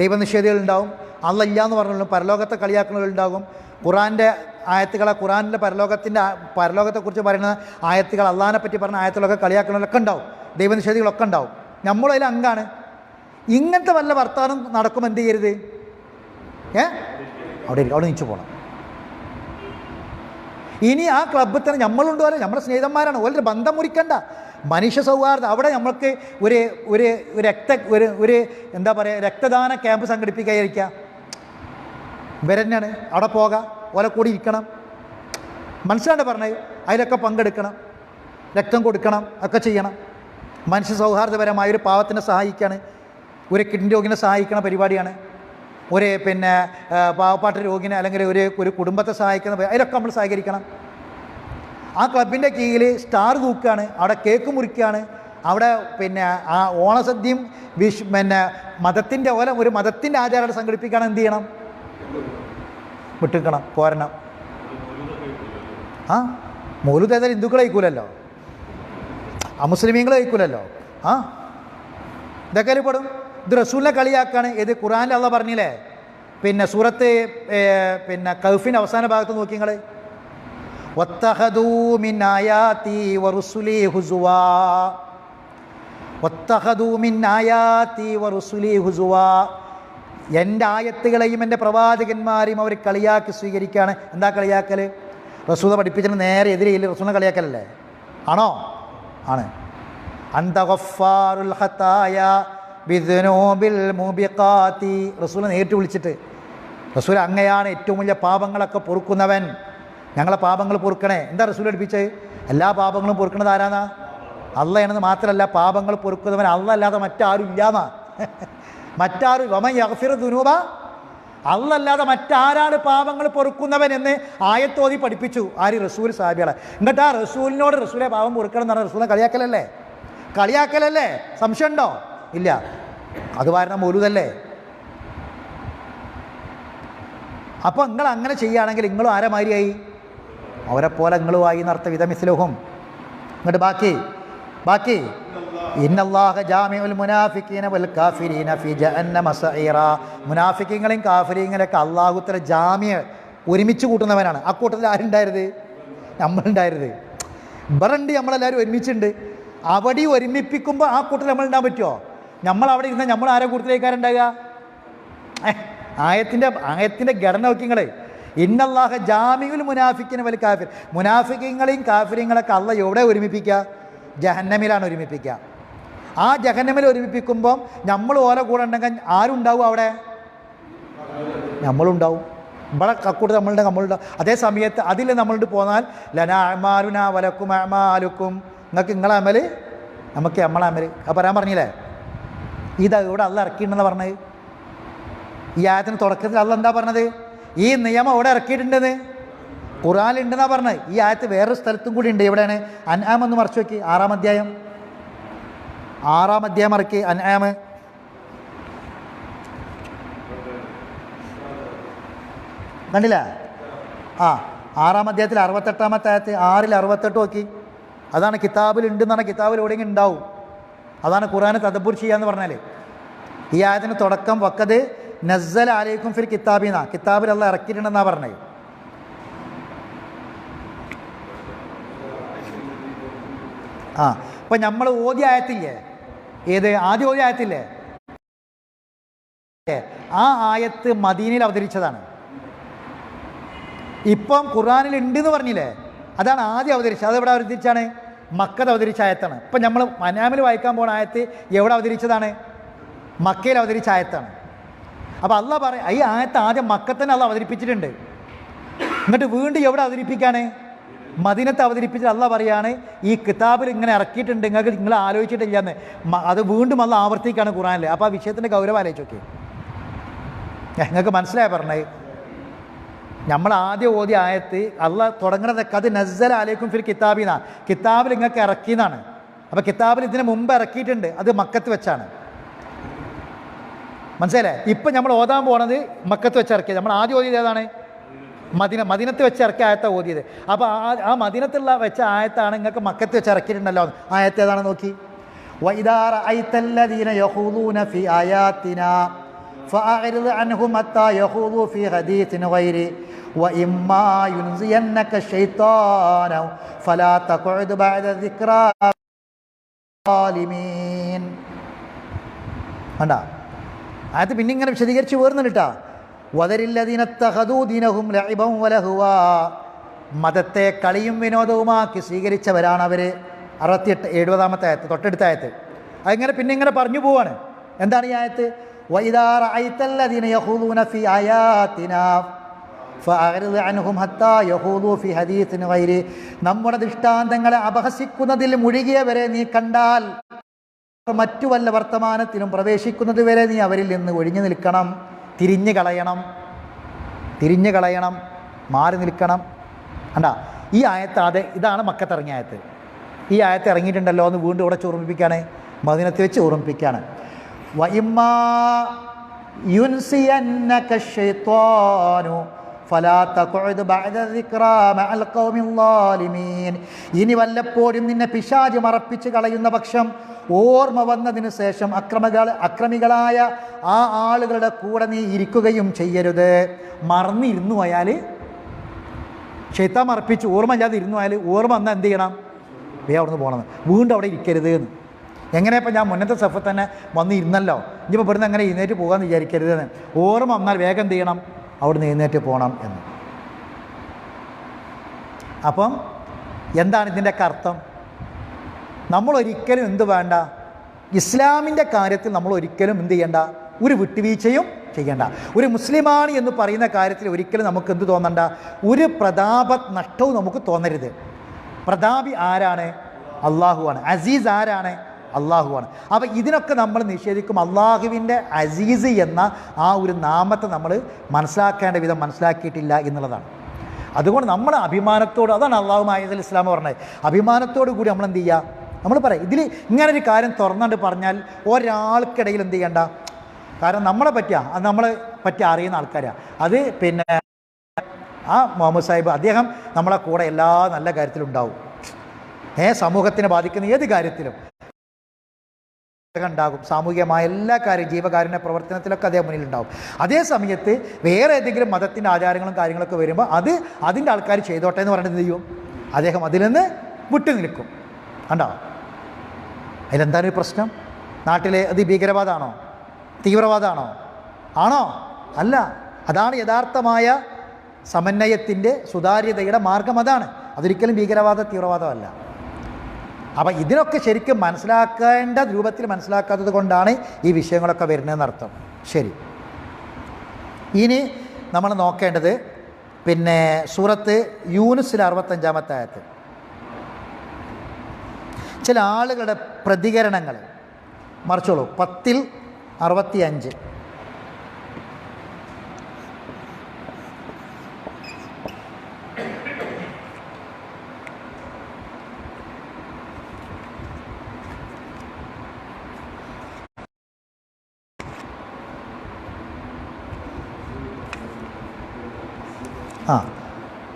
ദൈവനിഷേധികൾ ഉണ്ടാവും, അള്ള ഇല്ല എന്ന് പറഞ്ഞാലും പരലോകത്തെ കളിയാക്കുന്നവർ ഉണ്ടാകും. ഖുറാൻ്റെ ആയത്തുകളെ, ഖുറാനിലെ പരലോകത്തെക്കുറിച്ച് പറയുന്ന ആയത്തുകൾ, അള്ളാഹിനെ പറ്റി പറഞ്ഞ ആയത്തുകളൊക്കെ കളിയാക്കുന്നവരൊക്കെ ഉണ്ടാവും, ദൈവനിഷേധികളൊക്കെ ഉണ്ടാവും. നമ്മളതിൽ അംഗാണ്. ഇങ്ങനത്തെ വല്ല വർത്താനം നടക്കുമ്പോൾ എന്ത് ചെയ്യരുത്? അവിടെ നീച്ചു പോകണം. ഇനി ആ ക്ലബ്ബിൽ തന്നെ നമ്മളുണ്ടോ, നമ്മുടെ സ്നേഹിതന്മാരാണ്, ഒരു ബന്ധം മുറിക്കണ്ട. മനുഷ്യ സൗഹാർദ്ദം. അവിടെ നമ്മൾക്ക് ഒരു ഒരു ഒരു എന്താ പറയുക, രക്തദാന ക്യാമ്പ് സംഘടിപ്പിക്കാതിരിക്കുക. ഇവരെന്നെയാണ് അവിടെ പോകാം, ഓലെ കൂടി ഇരിക്കണം. മനസ്സിലാണ് പറഞ്ഞത്. അതിലൊക്കെ പങ്കെടുക്കണം, രക്തം കൊടുക്കണം, ഒക്കെ ചെയ്യണം. മനുഷ്യ സൗഹാർദ്ദപരമായ ഒരു പാവത്തിനെ സഹായിക്കുകയാണ്, ഒരു കിഡ്നി രോഗിനെ സഹായിക്കുന്ന പരിപാടിയാണ്, ഒരു പാവപ്പാട്ട രോഗിനെ അല്ലെങ്കിൽ ഒരു കുടുംബത്തെ സഹായിക്കുന്ന, അതിലൊക്കെ നമ്മൾ സഹകരിക്കണം. ആ ക്ലബിൻ്റെ കീഴിൽ സ്റ്റാർ തൂക്കുകയാണ്, അവിടെ കേക്ക് മുറിക്കുകയാണ്, അവിടെ ആ ഓണസദ്യയും മതത്തിൻ്റെ ഒരു മതത്തിൻ്റെ ആചാരം സംഘടിപ്പിക്കുകയാണ്. എന്ത് ചെയ്യണം? വിട്ടിക്കണം, പോരണം. മൗലൂദ് ഏതായാലും ഹിന്ദുക്കൾ കഴിക്കൂലല്ലോ, അമുസ്ലിമീങ്ങൾ കഴിക്കൂലല്ലോ. ഇതൊക്കെ പെടും. ഇത് റസൂലിനെ കളിയാക്കാണ്. ഇത് ഖുർആനിൽ അള്ളാഹ് പറഞ്ഞില്ലേ, സൂറത്ത് കഹ്ഫിൻ്റെ അവസാന ഭാഗത്ത് നോക്കി നിങ്ങൾ, വത്തഖദൂ മിൻ ആയാതി വറുസുലി ഹുസുവാ, വത്തഖദൂ മിൻ ആയാതി വറുസുലി ഹുസുവാ, എൻ്റെ ആയത്തുകളെയും എൻ്റെ പ്രവാചകന്മാരെയും അവർ കളിയാക്കി സ്വീകരിക്കുകയാണ്. എന്താ കളിയാക്കൽ? റസൂല പഠിപ്പിച്ചതിന് നേരെ എതിരെയില്ല, റസൂലിനെ കളിയാക്കലല്ലേ? ആണോ? ആണ്. അന്ത ഗഫാറുൽ ഖതായ ബിദുനൂബിൽ മുബിഖാതി, റസൂൽ നേരിട്ട് വിളിച്ചിട്ട്, റസൂൽ അങ്ങയാണ് ഏറ്റവും വലിയ പാപങ്ങളൊക്കെ പൊറുക്കുന്നവൻ, ഞങ്ങളെ പാപങ്ങൾ പൊറുക്കണേ. എന്താ റസൂൽ പഠിപ്പിച്ചത്? എല്ലാ പാപങ്ങളും പൊറുക്കണത് ആരാന്നാ? അള്ളയാണെന്ന് മാത്രമല്ല, പാപങ്ങൾ പൊറുക്കുന്നവൻ അള്ള അല്ലാതെ മറ്റാരും ഇല്ലാന്നാ. മറ്റാരും വമൻ യഗ്ഫിറു ദുനൂബ, അള്ളല്ലാതെ മറ്റാരാണ് പാപങ്ങൾ പൊറുക്കുന്നവൻ എന്ന് ആയത്തോതി പഠിപ്പിച്ചു. ആര്? റസൂൽ സാഹിബികളെ. എന്നിട്ട് ആ റസൂലിനോട് റസൂലെ പാപം പൊറുക്കണം എന്ന് പറഞ്ഞാൽ റസൂലിനെ കളിയാക്കലല്ലേ? സംശയമുണ്ടോ? ഇല്ല. അത് കാരണം മൗലൂദല്ലേ? അപ്പോൾ നിങ്ങൾ അങ്ങനെ ചെയ്യുകയാണെങ്കിൽ നിങ്ങളും ആരെ മാതിരിയായി? അവരെ പോലെ നിങ്ങളുമായി എന്നർത്ഥം. വിധമിസ്ലുഹും. എന്നിട്ട് ബാക്കി ഇന്നല്ലാഹ ജാമിഉൽ മുനാഫിഖീന വൽ കാഫിരീന ഫീ ജഹന്നമ സഈറ, മുനാഫിഖീങ്ങളെയും കാഫിരീങ്ങളെയൊക്കെ അല്ലാഹു തആല ജാമിഅ ഒരുമിച്ച് കൂട്ടുന്നവനാണ്. ആ കൂട്ടത്തിൽ ആരുണ്ടായിരുന്നത്? നമ്മളുണ്ടായിരുന്നത്. ഇവരുണ്ട്, നമ്മളെല്ലാവരും ഒരുമിച്ചുണ്ട്. അവിടെ ഒരുമിപ്പിക്കുമ്പോൾ ആ കൂട്ടത്തിൽ നമ്മളുണ്ടാകാൻ പറ്റുമോ? നമ്മളവിടെ ഇരുന്നാൽ നമ്മൾ ആരെ കൂട്ടത്തിലേക്കാരുണ്ടാകുക? ആയത്തിൻ്റെ ഘടന നോക്കി നിങ്ങൾ. ഇന്നല്ലാഹ ജാമിഉൽ മുനാഫിഖീന വൽ കാഫിർ, മുനാഫിഖീങ്ങളെയും കാഫിരീങ്ങളൊക്കെ അള്ളാഹ് എവിടെ ഒരുമിപ്പിക്കുക? ജഹന്നമിലാണ് ഒരുമിപ്പിക്കുക. ആ ജഹന്നമിൽ ഒരുമിപ്പിക്കുമ്പം നമ്മൾ ഓല കൂടെ ഉണ്ടെങ്കിൽ ആരുണ്ടാവും അവിടെ? നമ്മളുണ്ടാവും. ഇവിടെ കക്കൂട്ട് നമ്മളുണ്ടാവും. അതേ സമയത്ത് അതിൽ നമ്മളുണ്ട് പോന്നാൽ ലന അഅ്മാലുന വലക്കും അഅ്മാലുക്കും, നിങ്ങൾക്ക് നിങ്ങളെ അമൽ, നമുക്ക് നമ്മളെ അമൽ. അത് പറയാൻ പറഞ്ഞില്ലേ? ഇത് ഇവിടെ അള്ളാഹ് ഇറക്കിയിട്ടുണ്ടെന്ന് പറഞ്ഞത്. ഈ ആയത്തിന് തുടക്കത്തിൽ അള്ളാഹ് എന്താ പറഞ്ഞത്? ഈ നിയമം ഇവിടെ ഇറക്കിയിട്ടുണ്ടെന്ന് ഖുർആനിലുണ്ടെന്നാണ് പറഞ്ഞത്. ഈ ആയത്ത് വേറൊരു സ്ഥലത്തും കൂടി ഉണ്ട്. എവിടെയാണ്? അൻആം എന്ന് മറിച്ച് നോക്കി, 6-ാം അധ്യായം മറക്കി. അൻആം കണ്ടില്ല? 6-ാം അധ്യായത്തിൽ 68-ാമത്തെ ആയത്ത്, 6-ൽ 68 നോക്കി. അതാണ് കിതാബിൽ ഉണ്ടെന്നാണ്, കിതാബിൽ എവിടെയെങ്കിലും ഉണ്ടാവും. അതാണ് ഖുർആനെ തദബ്ബുർ ചെയ്യാന്ന് പറഞ്ഞാൽ. ഈ ആയത്തിന് തുടക്കം വഖദ് നസ്സല അലൈക്കും ഫിൽ കിതാബിന, കിതാബിൽ അള്ളാഹ് ഇറക്കിയിട്ടുണ്ടെന്നാണ് പറഞ്ഞത്. അപ്പം നമ്മൾ ഓതിയ ആയത്തില്ലേ, ഏത് ആദ്യം ഓതിയ ആയത്തില്ലേ, ആ ആയത്ത് മദീനയിൽ അവതരിച്ചതാണ്. ഇപ്പം ഖുർആനിൽ ഉണ്ടെന്ന് പറഞ്ഞില്ലേ, അതാണ് ആദ്യം അവതരിച്ചത്. അതെവിടെ അവതരിച്ചാണ്? മക്കത്ത് അവതരിച്ച ആയത്താണ്. ഇപ്പം നമ്മൾ മനാമിൽ വായിക്കാൻ പോകുന്ന ആയത്ത് എവിടെ അവതരിച്ചതാണ്? മക്കയിൽ അവതരിച്ച ആയത്താണ്. അപ്പോൾ അള്ളാഹ് പറയും, ഈ ആയത്ത് ആദ്യം മക്കത്തന്നെ അള്ളാഹ് അവതരിപ്പിച്ചിട്ടുണ്ട്. എന്നിട്ട് വീണ്ടും എവിടെ അവതരിപ്പിക്കുകയാണ്? മദീനത്ത് അവതരിപ്പിച്ചിട്ട് അള്ളാഹ് പറയാണ്, ഈ കിതാബിൽ ഇങ്ങനെ ഇറക്കിയിട്ടുണ്ട്, നിങ്ങൾ ആലോചിച്ചിട്ടില്ലെന്ന്. അത് വീണ്ടും അള്ളാഹ് ആവർത്തിക്കുകയാണ് ഖുർആനിൽ. അപ്പോൾ ആ വിഷയത്തിൻ്റെ ഗൗരവം ആലോചിച്ച് നോക്കി. നിങ്ങൾക്ക് മനസ്സിലായ പറഞ്ഞത്? നമ്മൾ ആദ്യം ഓതിയ ആയത്ത് അള്ളാഹ് തുടങ്ങുന്നതൊക്കെ അത് നസ്സല അലൈക്കും ഫിൽ കിതാബിന, കിതാബിൽ നിങ്ങൾക്ക് ഇറക്കിയെന്നാണ്. അപ്പോൾ കിതാബിൽ ഇതിന് മുമ്പ് ഇറക്കിയിട്ടുണ്ട്, അത് മക്കത്ത് വെച്ചാണ്. മനസ്സിലായില്ലേ? ഇപ്പം നമ്മൾ ഓതാൻ പോണത് മക്കത്ത് വെച്ച് ഇറക്കിയത്. നമ്മൾ ആദ്യം ഓതിയത് ഏതാണ്? മദീനത്ത് വെച്ച് ഇറക്കിയ ആയത്താണ് ഓതിയത്. അപ്പോൾ ആ മദീനത്തുള്ള വെച്ച ആയത്താണ് നിങ്ങൾക്ക് മക്കത്ത് വെച്ച് ഇറക്കിയിട്ടുണ്ടല്ലോ. ആയത്ത് ഏതാണ് നോക്കി. വഇദാ റഅയ്തല്ലദീന യഖൂദൂന ഫീ ആയാതിനാ ഫഅഅ്രിദ് അൻഹും ഹത്താ യഖൂദൂ ഫീ ഹദീസിൻ ഗൈരി വഇമ്മാ യുൻസിയന്നക ശൈത്താനു ഫലാ തഖഉദ് ബഅദ ദിക്റാ ളാലിമീൻ. കണ്ടാ ആയത്ത് പിന്നെ ഇങ്ങനെ വിശദീകരിച്ച് വേർന്നിട്ടാ വദരില്ലദീന തഖദൂ ദീനഹും ലഇബൻ വലഹുവാ. മതത്തെ കളിയും വിനോദവുമാക്കി സ്വീകരിച്ചവരാണ് അവർ. 68 ആയത്ത്, തൊട്ടടുത്ത ആയത്ത്. അതിങ്ങനെ പിന്നെ ഇങ്ങനെ പറഞ്ഞു പോവാണ്. എന്താണ് ഈ ആയത്ത്? വഇദാ റഅയ്തല്ലദീന യഖൂദൂന ഫീ ആയാതിനാ ഫഅഅ്രിദ് അൻഹും ഹത്താ യഖൂദൂ ഫീ ഹദീസിൻ ഗൈരി. നമ്മുടെ ദൃഷ്ടാന്തങ്ങളെ അപഹസിക്കുന്നതിൽ മുഴുകിയവരെ നീ കണ്ടാൽ മറ്റു വല്ല വർത്തമാനത്തിനും പ്രവേശിക്കുന്നത് വരെ നീ അവരിൽ നിന്ന് ഒഴിഞ്ഞു നിൽക്കണം, തിരിഞ്ഞു കളയണം, മാറി നിൽക്കണം. കണ്ടാ ഈ ആയത്ത് ഇതാണ് മക്കത്തിറങ്ങിയ ആയത്ത്. ഈ ആയത്ത് ഇറങ്ങിയിട്ടുണ്ടല്ലോ എന്ന് വീണ്ടും ഇവിടെ ഓർമ്മിപ്പിക്കുകയാണ്, മദീനത്ത് വെച്ച് ഓർമ്മിപ്പിക്കുകയാണ്. വഇമ്മാ യുൻസിയന്നക ശൈത്വാനു ഫലാ തഖഉദ് ബഅദ ദിക്റാ മഅൽ ഖൗമിൽ ളാലിമീൻ. ഇനി വല്ലപ്പോഴും നിന്നെ പിശാച് മറപ്പിച്ച് കളയുന്ന പക്ഷം ഓർമ്മ വന്നതിന് ശേഷം അക്രമികളായ ആ ആളുകളുടെ കൂടെ നീ ഇരിക്കുകയും ചെയ്യരുത്. മറന്നിരുന്നു പോയാൽ, ശൈത്താൻ മറപ്പിച്ച് ഓർമ്മ ഇല്ലാതെ ഇരുന്നു പോയാൽ, ഓർമ്മ വന്നാൽ എന്ത് ചെയ്യണം? അവിടെ നിന്ന് പോകണം, വീണ്ടും അവിടെ ഇരിക്കരുത് എന്ന്. എങ്ങനെയപ്പോൾ ഞാൻ മുന്നത്തെ സഫത്ത് തന്നെ വന്ന് ഇരുന്നല്ലോ, ഇനിയിപ്പോൾ ഇവിടുന്ന് അങ്ങനെ എഴുന്നേറ്റ് പോകാമെന്ന് വിചാരിക്കരുതെന്ന്. ഓർമ്മ വന്നാൽ വേഗം എന്ത് ചെയ്യണം? അവിടുന്ന് എഴുന്നേറ്റ് പോകണം എന്ന്. അപ്പം എന്താണ് ഇതിൻ്റെയൊക്കെ അർത്ഥം? നമ്മളൊരിക്കലും എന്ത് വേണ്ട, ഇസ്ലാമിൻ്റെ കാര്യത്തിൽ നമ്മൾ ഒരിക്കലും എന്ത് ചെയ്യേണ്ട, ഒരു വിട്ടുവീഴ്ചയും ചെയ്യേണ്ട. ഒരു മുസ്ലിമാണ് എന്ന് പറയുന്ന കാര്യത്തിൽ ഒരിക്കലും നമുക്ക് എന്ത് തോന്നണ്ട, ഒരു പ്രതാപ നഷ്ടവും നമുക്ക് തോന്നരുത്. പ്രതാപി ആരാണ്? അള്ളാഹുവാണ്. അസീസ് ആരാണ്? അള്ളാഹുവാണ്. അപ്പോൾ ഇതിനൊക്കെ നമ്മൾ നിഷേധിക്കും. അള്ളാഹുവിൻ്റെ അസീസ് എന്ന ആ ഒരു നാമത്തെ നമ്മൾ മനസ്സിലാക്കേണ്ട വിധം മനസ്സിലാക്കിയിട്ടില്ല എന്നുള്ളതാണ്. അതുകൊണ്ട് നമ്മൾ അഭിമാനത്തോട്, അതാണ് അള്ളാഹു ആയതുൽ ഇസ്ലാം പറഞ്ഞത്, അഭിമാനത്തോടു കൂടി നമ്മൾ എന്ത് ചെയ്യുക, നമ്മൾ പറയാം. ഇതിൽ ഇങ്ങനൊരു കാര്യം തുറന്നുകൊണ്ട് പറഞ്ഞാൽ ഒരാൾക്കിടയിൽ എന്ത് ചെയ്യണ്ട. കാരണം നമ്മളെ പറ്റി അറിയുന്ന ആൾക്കാരാണ്. അത് പിന്നെ ആ മുഹമ്മദ് സാഹിബ് അദ്ദേഹം നമ്മളെ കൂടെ എല്ലാ നല്ല കാര്യത്തിലും ഉണ്ടാവും. സമൂഹത്തിനെ ബാധിക്കുന്ന ഏത് കാര്യത്തിലും ഉണ്ടാകും. സാമൂഹികമായ എല്ലാ ജീവകാരുണ്യ പ്രവർത്തനത്തിലൊക്കെ അദ്ദേഹം മുന്നിലുണ്ടാവും. അതേ സമയത്ത് വേറെ ഏതെങ്കിലും മതത്തിൻ്റെ ആചാരങ്ങളും കാര്യങ്ങളൊക്കെ വരുമ്പോൾ അതിൻ്റെ ആൾക്കാർ ചെയ്തോട്ടെ എന്ന് പറഞ്ഞിട്ട് എന്ത് ചെയ്യും? അദ്ദേഹം അതിൽ നിന്ന് വിട്ടു നിൽക്കും. കണ്ടോ? അതിലെന്താണ് ഒരു പ്രശ്നം? നാട്ടിലെ അത് ഭീകരവാദമാണോ? തീവ്രവാദമാണോ? ആണോ? അല്ല. അതാണ് യഥാർത്ഥമായ സമന്വയത്തിൻ്റെ സുതാര്യതയുടെ മാർഗം. അതാണ്. അതൊരിക്കലും തീവ്രവാദമല്ല. അപ്പം ഇതിനൊക്കെ ശരിക്കും മനസ്സിലാക്കേണ്ട രൂപത്തിൽ മനസ്സിലാക്കാത്തത് കൊണ്ടാണ് ഈ വിഷയങ്ങളൊക്കെ വരുന്നതെന്നർത്ഥം. ശരി, ഇനി നമ്മൾ നോക്കേണ്ടത് പിന്നെ സൂറത്ത് യൂനുസിലെ 65 ആയത്ത്. ചില ആളുകളുടെ പ്രതികരണങ്ങൾ മറിച്ചോളൂ. 10:65.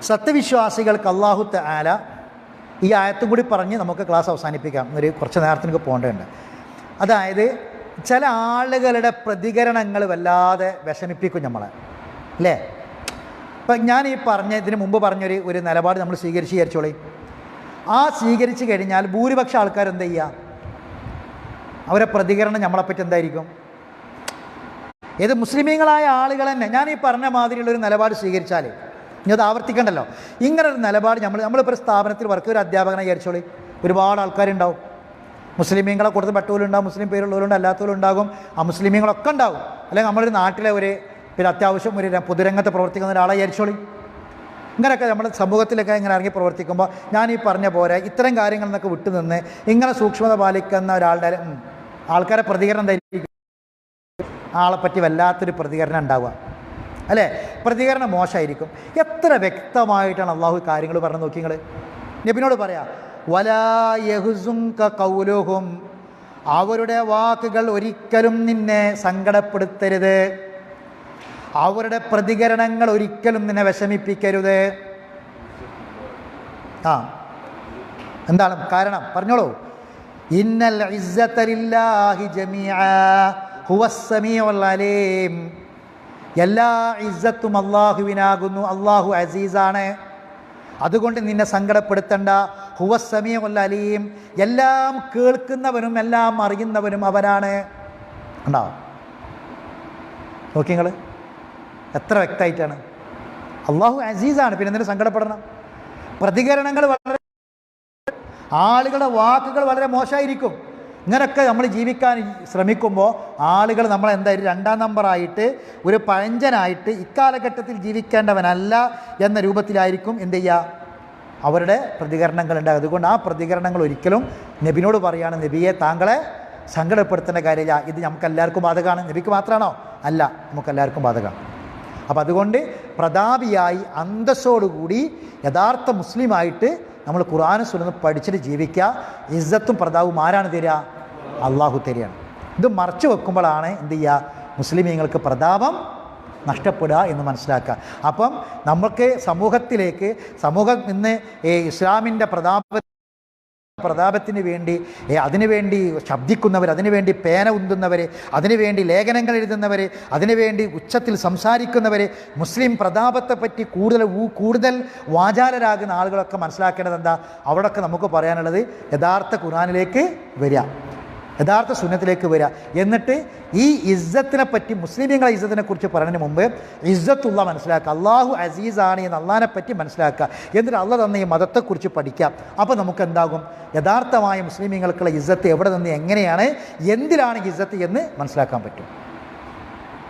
സത്യവിശ്വാസികൾക്ക് അല്ലാഹു തആല ഈ ആയത്തും കൂടി പറഞ്ഞ് നമുക്ക് ക്ലാസ് അവസാനിപ്പിക്കാം. കുറച്ച് നേരത്തിനൊക്കെ പോകേണ്ടതുണ്ട്. അതായത് ചില ആളുകളുടെ പ്രതികരണങ്ങൾ വല്ലാതെ വിഷമിപ്പിക്കും നമ്മളെ, അല്ലേ? ഇപ്പം ഞാൻ ഇതിന് മുമ്പ് പറഞ്ഞൊരു നിലപാട് നമ്മൾ സ്വീകരിച്ച് വിചാരിച്ചോളി. സ്വീകരിച്ച് കഴിഞ്ഞാൽ ഭൂരിപക്ഷം ആൾക്കാർ എന്താ ചെയ്യുക? അവരെ പ്രതികരണം നമ്മളെപ്പറ്റി എന്തായിരിക്കും? ഏത് മുസ്ലിമീങ്ങളായ ആളുകൾ തന്നെ ഞാൻ പറഞ്ഞ മാതിരിയുള്ളൊരു നിലപാട് സ്വീകരിച്ചാൽ, ഇനി അത് ആവർത്തിക്കണ്ടല്ലോ, ഇങ്ങനൊരു നിലപാട് നമ്മളിപ്പോൾ സ്ഥാപനത്തിൽ ഒരു അധ്യാപകനെ വിചാരിച്ചോളി, ഒരുപാട് ആൾക്കാരുണ്ടാവും. മുസ്ലിമീങ്ങളെ കൂടുതൽ പെട്ടവരുണ്ടാവും, മുസ്ലിം പേരുള്ളവരുണ്ട്, അല്ലാത്തവരും ഉണ്ടാകും, മുസ്ലിമീങ്ങളൊക്കെ ഉണ്ടാകും. അല്ലെങ്കിൽ നമ്മളൊരു നാട്ടിലെ പിന്നെ അത്യാവശ്യം ഒരു പൊതുരംഗത്ത് പ്രവർത്തിക്കുന്ന ഒരാളെ വിചാരിച്ചോളി. ഇങ്ങനെയൊക്കെ നമ്മൾ സമൂഹത്തിലൊക്കെ ഇങ്ങനെ ഇറങ്ങി പ്രവർത്തിക്കുമ്പോൾ ഞാൻ പറഞ്ഞ പോലെ ഇത്തരം കാര്യങ്ങളിൽ നിന്നൊക്കെ വിട്ടുനിന്ന് ഇങ്ങനെ സൂക്ഷ്മത പാലിക്കുന്ന ഒരാളുടെ ആൾക്കാരെ പ്രതികരണം എന്തായിരിക്കും? ആളെപ്പറ്റി വല്ലാത്തൊരു പ്രതികരണം ഉണ്ടാവുക, അല്ലേ? പ്രതികരണം മോശമായിരിക്കും. എത്ര വ്യക്തമായിട്ടാണ് അള്ളാഹു കാര്യങ്ങൾ പറഞ്ഞു നോക്കി. നിങ്ങൾ നബിയോട് പറയാം, വലാ യഹ്സുൻക ഖൗലുഹും, അവരുടെ വാക്കുകൾ ഒരിക്കലും നിന്നെ സങ്കടപ്പെടുത്തരുത്, അവരുടെ പ്രതികരണങ്ങൾ ഒരിക്കലും നിന്നെ വിഷമിപ്പിക്കരുത്. എന്താണ് കാരണം? പറഞ്ഞോളൂ. ഇന്നൽ ഇസ്സത ലില്ലാഹി ജമീഅ ഹുവസ് സമീഉൽ അലീം. എല്ലാ ഇസ്സത്തും അള്ളാഹുവിനാകുന്നു. അള്ളാഹു അസീസാണ്. അതുകൊണ്ട് നിന്നെ സങ്കടപ്പെടുത്തണ്ട. ഹുവസ് സമീഉൽ അലീം, എല്ലാം കേൾക്കുന്നവനും എല്ലാം അറിയുന്നവനും അവനാണ്. ഉണ്ടോ? നോക്കി നിങ്ങൾ എത്ര വ്യക്തമായിട്ടാണ്. അള്ളാഹു അസീസാണ്, പിന്നെ എന്തിനു സങ്കടപ്പെടണം? പ്രതികരണങ്ങൾ വളരെ, ആളുകളുടെ വാക്കുകൾ വളരെ മോശമായിരിക്കും. ഇങ്ങനെയൊക്കെ നമ്മൾ ജീവിക്കാൻ ശ്രമിക്കുമ്പോൾ ആളുകൾ നമ്മളെന്തായാലും രണ്ടാം നമ്പറായിട്ട്, ഒരു പഴഞ്ചനായിട്ട്, ഇക്കാലഘട്ടത്തിൽ ജീവിക്കേണ്ടവനല്ല എന്ന രൂപത്തിലായിരിക്കും എന്ത് ചെയ്യുക, അവരുടെ പ്രതികരണങ്ങൾ ഉണ്ടാകും. അതുകൊണ്ട് ആ പ്രതികരണങ്ങൾ ഒരിക്കലും നബിനോട് പറയുകയാണ്, നബിയെ താങ്കളെ സങ്കടപ്പെടുത്തേണ്ട കാര്യമില്ല, ഇത് നമുക്കെല്ലാവർക്കും ബാധകമാണ്. നബിക്ക് മാത്രമാണോ? അല്ല, നമുക്കെല്ലാവർക്കും ബാധകമാണ്. അപ്പം അതുകൊണ്ട് പ്രതാപിയായി അന്തസ്സോടുകൂടി യഥാർത്ഥ മുസ്ലിമായിട്ട് നമ്മൾ ഖുർആനും സുന്നത്തും പഠിച്ചിട്ട് ജീവിക്കുക. ഇസ്സത്തും പ്രതാപവും ആരാണ് തരിക? അള്ളാഹു തരികയാണ്. ഇത് മറച്ചു വെക്കുമ്പോഴാണ് എന്ത് ചെയ്യുക, മുസ്ലിമീങ്ങൾക്ക് പ്രതാപം നഷ്ടപ്പെടുക എന്ന് മനസ്സിലാക്കുക. അപ്പം നമുക്ക് സമൂഹത്തിലേക്ക്, സമൂഹം ഇന്ന് ഇസ്ലാമിൻ്റെ പ്രതാപത്തിന് വേണ്ടി, അതിനുവേണ്ടി ശബ്ദിക്കുന്നവർ, അതിനുവേണ്ടി പേന ഉന്തുന്നവർ, അതിനുവേണ്ടി ലേഖനങ്ങൾ എഴുതുന്നവർ, അതിനുവേണ്ടി ഉച്ചത്തിൽ സംസാരിക്കുന്നവർ, മുസ്ലിം പ്രതാപത്തെപ്പറ്റി കൂടുതൽ വാചാലരാകുന്ന ആളുകളൊക്കെ മനസ്സിലാക്കേണ്ടത് എന്താ? അവിടെയൊക്കെ നമുക്ക് പറയാനുള്ളത് യഥാർത്ഥ ഖുർആനിലേക്ക് വരിക, യഥാർത്ഥ സുന്നത്തിലേക്ക് വരിക. എന്നിട്ട് ഈ ഇസ്സത്തിനെ പറ്റി, മുസ്ലിമീങ്ങളെ ഇസ്സത്തിനെ കുറിച്ച് പറയുന്നതിന് മുമ്പ് ഇസ്സത്തുള്ള മനസ്സിലാക്കുക, അള്ളാഹു അസീസാണ് എന്ന് അള്ളാഹിനെ പറ്റി മനസ്സിലാക്കുക. എന്നിട്ട് അള്ളാഹ് തന്ന ഈ മതത്തെക്കുറിച്ച് പഠിക്കാം. അപ്പോൾ നമുക്ക് എന്താകും, യഥാർത്ഥമായ മുസ്ലിമീങ്ങൾക്കുള്ള ഇസ്സത്ത് എവിടെ നിന്ന്, എങ്ങനെയാണ്, എന്തിലാണ് ഇസ്സത്ത് എന്ന് മനസ്സിലാക്കാൻ പറ്റും.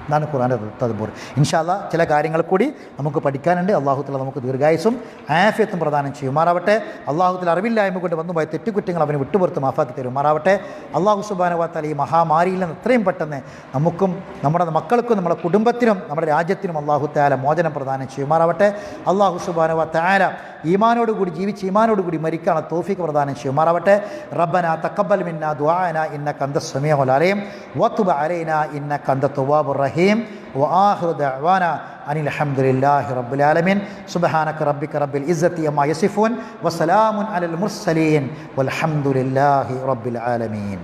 ഇതാണ് ഖുർആൻ്റെ തദബ്ബുർ. ഇൻഷാ അല്ലാഹ് ചില കാര്യങ്ങൾ കൂടി നമുക്ക് പഠിക്കാനുണ്ട്. അള്ളാഹു തആല നമുക്ക് ദീർഘായുസ്സും ആഫിയത്തും പ്രദാനം ചെയ്യുമാറാവട്ടെ. അള്ളാഹു തആല അറിവില്ലായ്മ കൊണ്ട് വന്നുപോയ തെറ്റുകുറ്റങ്ങൾ അവന് വിട്ടുപുറത്ത് മാഫാക്കി തരുമാറാവട്ടെ. അള്ളാഹു സുബ്ഹാനഹു വ തആല ഈ മഹാമാരിയിൽ നിന്ന് എത്രയും പെട്ടെന്ന് നമുക്കും നമ്മുടെ മക്കൾക്കും നമ്മുടെ കുടുംബത്തിനും നമ്മുടെ രാജ്യത്തിനും അള്ളാഹു തആല മോചനം പ്രദാനം ചെയ്യുമാറാവട്ടെ. അള്ളാഹു സുബ്ഹാനഹു വ തആല ഈമാനോടുകൂടി ജീവിച്ച് ഈമാനോടുകൂടി മരിക്കാനുള്ള തൗഫീഖ് പ്രദാനം ചെയ്യുമാറാവട്ടെ. റബ്ബനാ തഖബ്ബൽ മിന്നാ ദുആനാ ഇന്നക അന്തസ് സമീഉൽ അലീം വതുബ് അലൈനാ ഇന്നക അന്തത് തവ്വാബുർ റഹീം വആഖിറു ദഅവാനാ അനിൽ ഹംദുലില്ലാഹി റബ്ബിൽ ആലമീൻ. സുബ്ഹാനക റബ്ബിക റബ്ബിൽ ഇസ്സത്തി അമ്മാ യസിഫൂൻ വസലാമുൻ അലൽ മുർസലീൻ വൽഹംദുലില്ലാഹി റബ്ബിൽ ആലമീൻ.